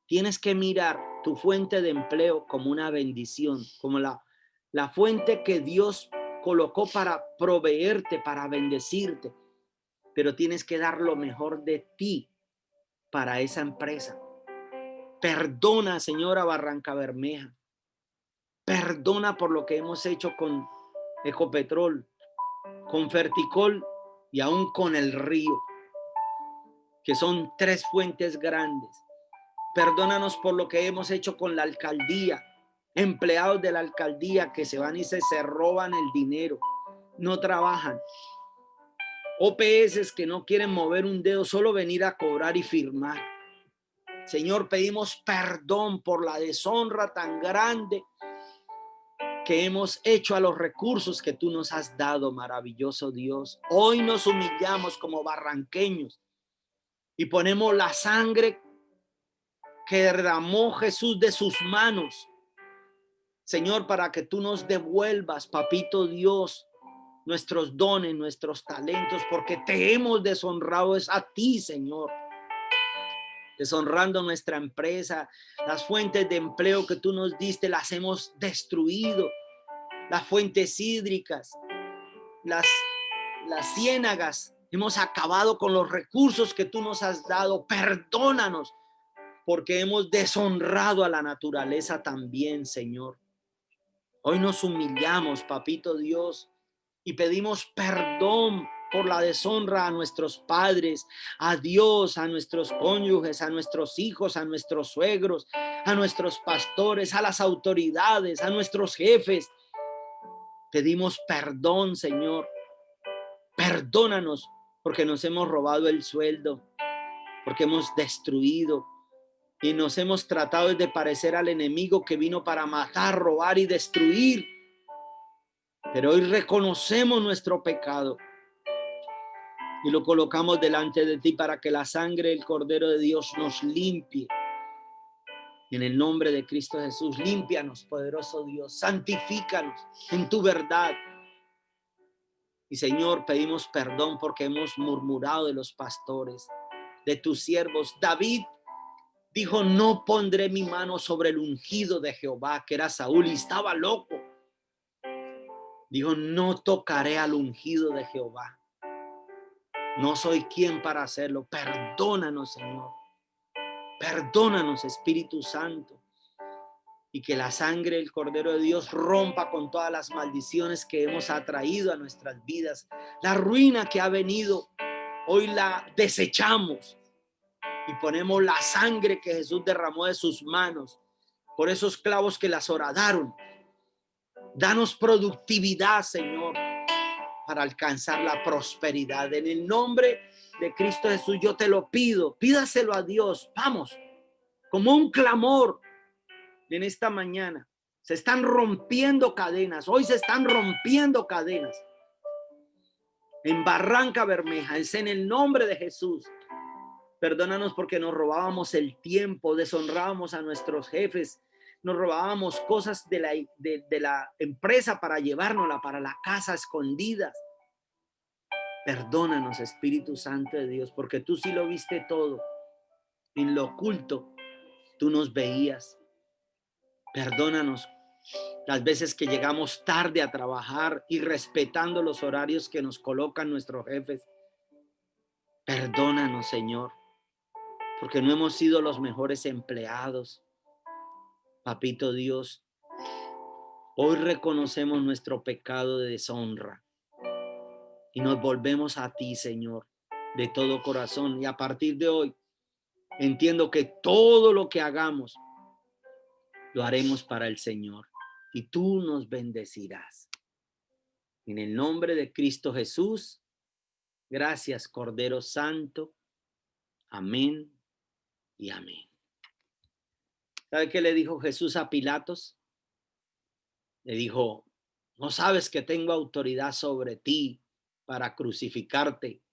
Tienes que mirar tu fuente de empleo como una bendición, como la fuente que Dios colocó para proveerte, para bendecirte. Pero tienes que dar lo mejor de ti para esa empresa. Perdona, señora Barranca Bermeja. Perdona por lo que hemos hecho con Ecopetrol, con Ferticol y aún con el río, que son 3 fuentes grandes. Perdónanos por lo que hemos hecho con la alcaldía, empleados de la alcaldía que se van y se roban el dinero, no trabajan. OPS que no quieren mover un dedo, solo venir a cobrar y firmar. Señor, pedimos perdón por la deshonra tan grande que hemos hecho a los recursos que tú nos has dado, maravilloso Dios. Hoy nos humillamos como barranqueños y ponemos la sangre que derramó Jesús de sus manos, Señor, para que tú nos devuelvas, papito Dios, nuestros dones, nuestros talentos, porque te hemos deshonrado es a ti, Señor. Deshonrando nuestra empresa, las fuentes de empleo que tú nos diste las hemos destruido, las fuentes hídricas, las ciénagas, hemos acabado con los recursos que tú nos has dado. Perdónanos porque hemos deshonrado a la naturaleza también, Señor. Hoy nos humillamos, papito Dios, y pedimos perdón por la deshonra a nuestros padres, a Dios, a nuestros cónyuges, a nuestros hijos, a nuestros suegros, a nuestros pastores, a las autoridades, a nuestros jefes. Pedimos perdón, Señor. Perdónanos porque nos hemos robado el sueldo, porque hemos destruido y nos hemos tratado de parecer al enemigo que vino para matar, robar y destruir. Pero hoy reconocemos nuestro pecado y lo colocamos delante de ti para que la sangre del Cordero de Dios nos limpie. En el nombre de Cristo Jesús, límpianos, poderoso Dios, santifícanos en tu verdad. Y Señor, pedimos perdón porque hemos murmurado de los pastores, de tus siervos. David Dijo, no pondré mi mano sobre el ungido de Jehová, que era Saúl, y estaba loco. Dijo, no tocaré al ungido de Jehová. No soy quien para hacerlo. Perdónanos, Señor. Perdónanos, Espíritu Santo. Y que la sangre del Cordero de Dios rompa con todas las maldiciones que hemos atraído a nuestras vidas. La ruina que ha venido, hoy la desechamos y ponemos la sangre que Jesús derramó de sus manos por esos clavos que las horadaron. Danos productividad, Señor, para alcanzar la prosperidad. En el nombre de Cristo Jesús yo te lo pido. Pídaselo a Dios. Vamos, como un clamor en esta mañana. Se están rompiendo cadenas. Hoy se están rompiendo cadenas. En Barranca Bermeja, es en el nombre de Jesús. Perdónanos porque nos robábamos el tiempo, deshonrábamos a nuestros jefes, nos robábamos cosas de la empresa para llevárnosla para la casa escondidas. Perdónanos, Espíritu Santo de Dios, porque tú sí lo viste todo. En lo oculto, tú nos veías. Perdónanos las veces que llegamos tarde a trabajar y respetando los horarios que nos colocan nuestros jefes. Perdónanos, Señor, porque no hemos sido los mejores empleados. Papito Dios, hoy reconocemos nuestro pecado de deshonra y nos volvemos a ti, Señor, de todo corazón. Y a partir de hoy, entiendo que todo lo que hagamos, lo haremos para el Señor y tú nos bendecirás. En el nombre de Cristo Jesús, gracias, Cordero Santo. Amén y amén. ¿Sabe qué le dijo Jesús a Pilatos? Le dijo, ¿no sabes que tengo autoridad sobre ti para crucificarte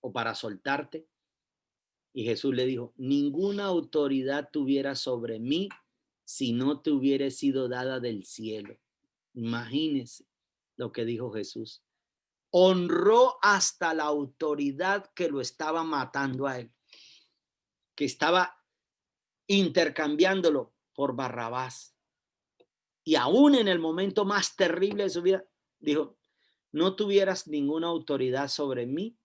o para soltarte? Y Jesús le dijo, ninguna autoridad tuviera sobre mí si no te hubiera sido dada del cielo. Imagínense lo que dijo Jesús. Honró hasta la autoridad que lo estaba matando a él, que estaba intercambiándolo por Barrabás. Y aún en el momento más terrible de su vida, dijo, no tuvieras ninguna autoridad sobre mí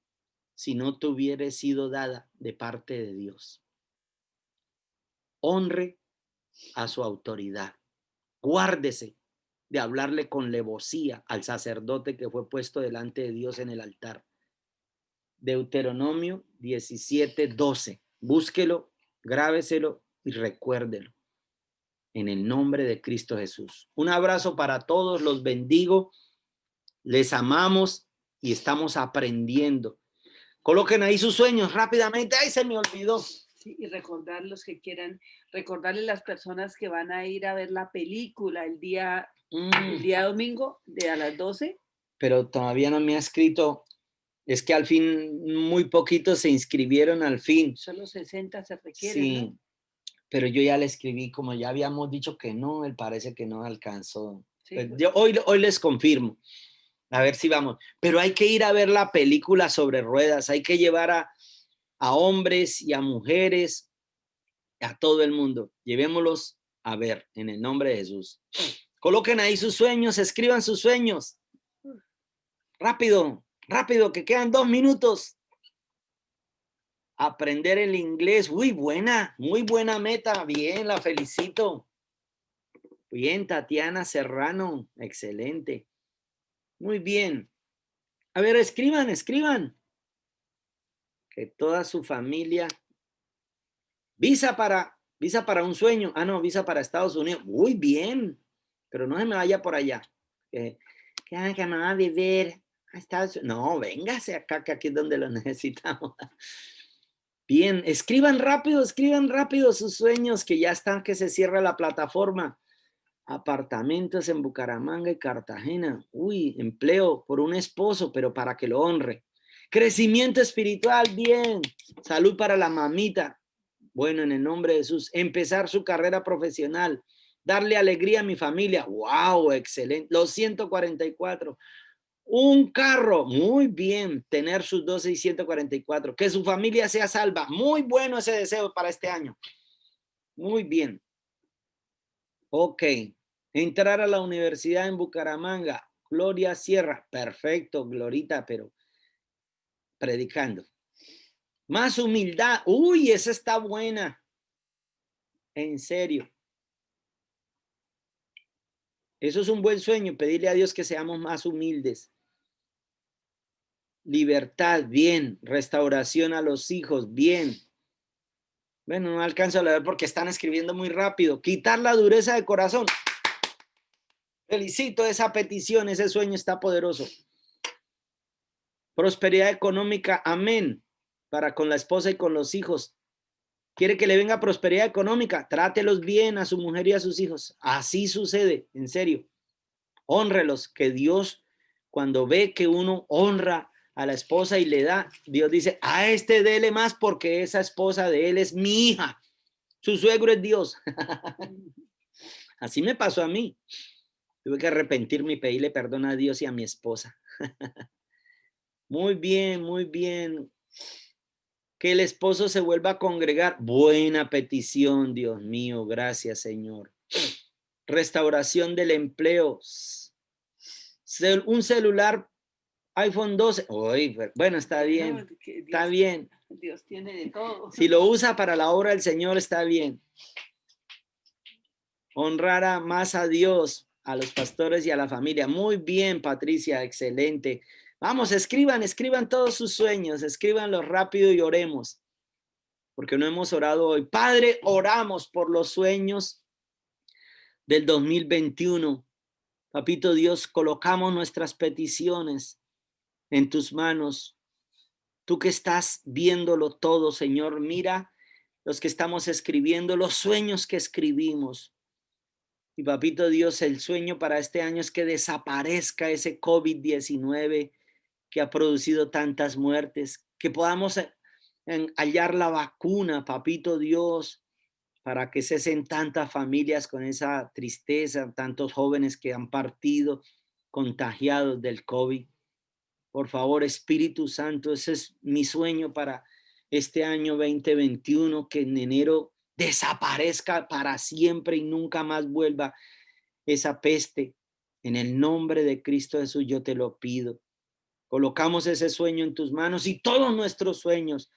si no te hubiera sido dada de parte de Dios. Honre a su autoridad. Guárdese de hablarle con alevosía al sacerdote que fue puesto delante de Dios en el altar. Deuteronomio 17:12. Búsquelo, grábeselo y recuérdelo. En el nombre de Cristo Jesús. Un abrazo para todos, los bendigo, les amamos y estamos aprendiendo. Coloquen ahí sus sueños rápidamente. ¡Ay, se me olvidó! Sí, y recordar los que quieran, recordarles las personas que van a ir a ver la película el día domingo a las 12. Pero todavía no me ha escrito. Es que al fin muy poquitos se inscribieron al fin. Solo 60 se requieren, sí, ¿no? Pero yo ya le escribí, como ya habíamos dicho que no, él parece que no alcanzó. Sí, pues yo hoy les confirmo, a ver si vamos. Pero hay que ir a ver la película sobre ruedas, hay que llevar a hombres y a mujeres, a todo el mundo. Llevémoslos a ver en el nombre de Jesús. Coloquen ahí sus sueños, escriban sus sueños. Rápido, rápido, que quedan 2 minutos. Aprender el inglés, muy buena meta, bien, la felicito. Bien, Tatiana Serrano, excelente. Muy bien. A ver, escriban. Que toda su familia. Visa para un sueño. Ah, no, visa para Estados Unidos. Muy bien, pero no se me vaya por allá. Que me va a vivir a Estados Unidos. No, véngase acá, que aquí es donde lo necesitamos. Bien, escriban rápido sus sueños, que ya están, que se cierra la plataforma. Apartamentos en Bucaramanga y Cartagena. Uy, empleo por un esposo, pero para que lo honre. Crecimiento espiritual, bien. Salud para la mamita. Bueno, en el nombre de Jesús. Empezar su carrera profesional. Darle alegría a mi familia. Wow, excelente. Los 144. Un carro, muy bien, tener sus 12 y 144. Que su familia sea salva. Muy bueno ese deseo para este año. Muy bien. Ok. Entrar a la universidad en Bucaramanga. Gloria Sierra. Perfecto, Glorita, pero predicando. Más humildad. Uy, esa está buena. En serio. Eso es un buen sueño, pedirle a Dios que seamos más humildes. Libertad, bien. Restauración a los hijos, bien. Bueno, no alcanzo a leer porque están escribiendo muy rápido. Quitar la dureza de corazón. Felicito esa petición, ese sueño está poderoso. Prosperidad económica, amén. Para con la esposa y con los hijos. Quiere que le venga prosperidad económica, trátelos bien a su mujer y a sus hijos. Así sucede, en serio. Hónrelos, que Dios, cuando ve que uno honra a la esposa y le da, Dios dice, a este dele más porque esa esposa de él es mi hija. Su suegro es Dios. Así me pasó a mí. Tuve que arrepentirme y pedirle perdón a Dios y a mi esposa. Muy bien, muy bien. Que el esposo se vuelva a congregar. Buena petición, Dios mío. Gracias, Señor. Restauración del empleo. Un celular iPhone 12. Uy, bueno, está bien. Está bien. Dios tiene de todo. Si lo usa para la obra del Señor, está bien. Honrar más a Dios, a los pastores y a la familia. Muy bien, Patricia, excelente. Vamos, escriban todos sus sueños, escríbanlos rápido y oremos, porque no hemos orado hoy. Padre, oramos por los sueños del 2021. Papito Dios, colocamos nuestras peticiones en tus manos. Tú que estás viéndolo todo, Señor, mira los que estamos escribiendo, los sueños que escribimos. Y papito Dios, el sueño para este año es que desaparezca ese COVID-19 que ha producido tantas muertes, que podamos hallar la vacuna, papito Dios, para que cesen tantas familias con esa tristeza, tantos jóvenes que han partido contagiados del COVID. Por favor, Espíritu Santo, ese es mi sueño para este año 2021, que en enero desaparezca para siempre y nunca más vuelva esa peste. En el nombre de Cristo Jesús yo te lo pido. Colocamos ese sueño en tus manos y todos nuestros sueños,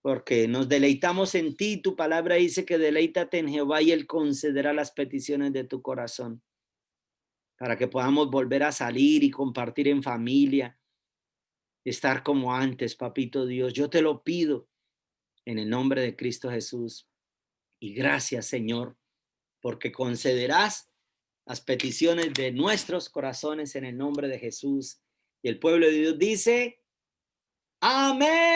porque nos deleitamos en ti. Tu palabra dice que deleítate en Jehová y Él concederá las peticiones de tu corazón, para que podamos volver a salir y compartir en familia, estar como antes, papito Dios. Yo te lo pido en el nombre de Cristo Jesús. Y gracias, Señor, porque concederás las peticiones de nuestros corazones en el nombre de Jesús. Y el pueblo de Dios dice, amén.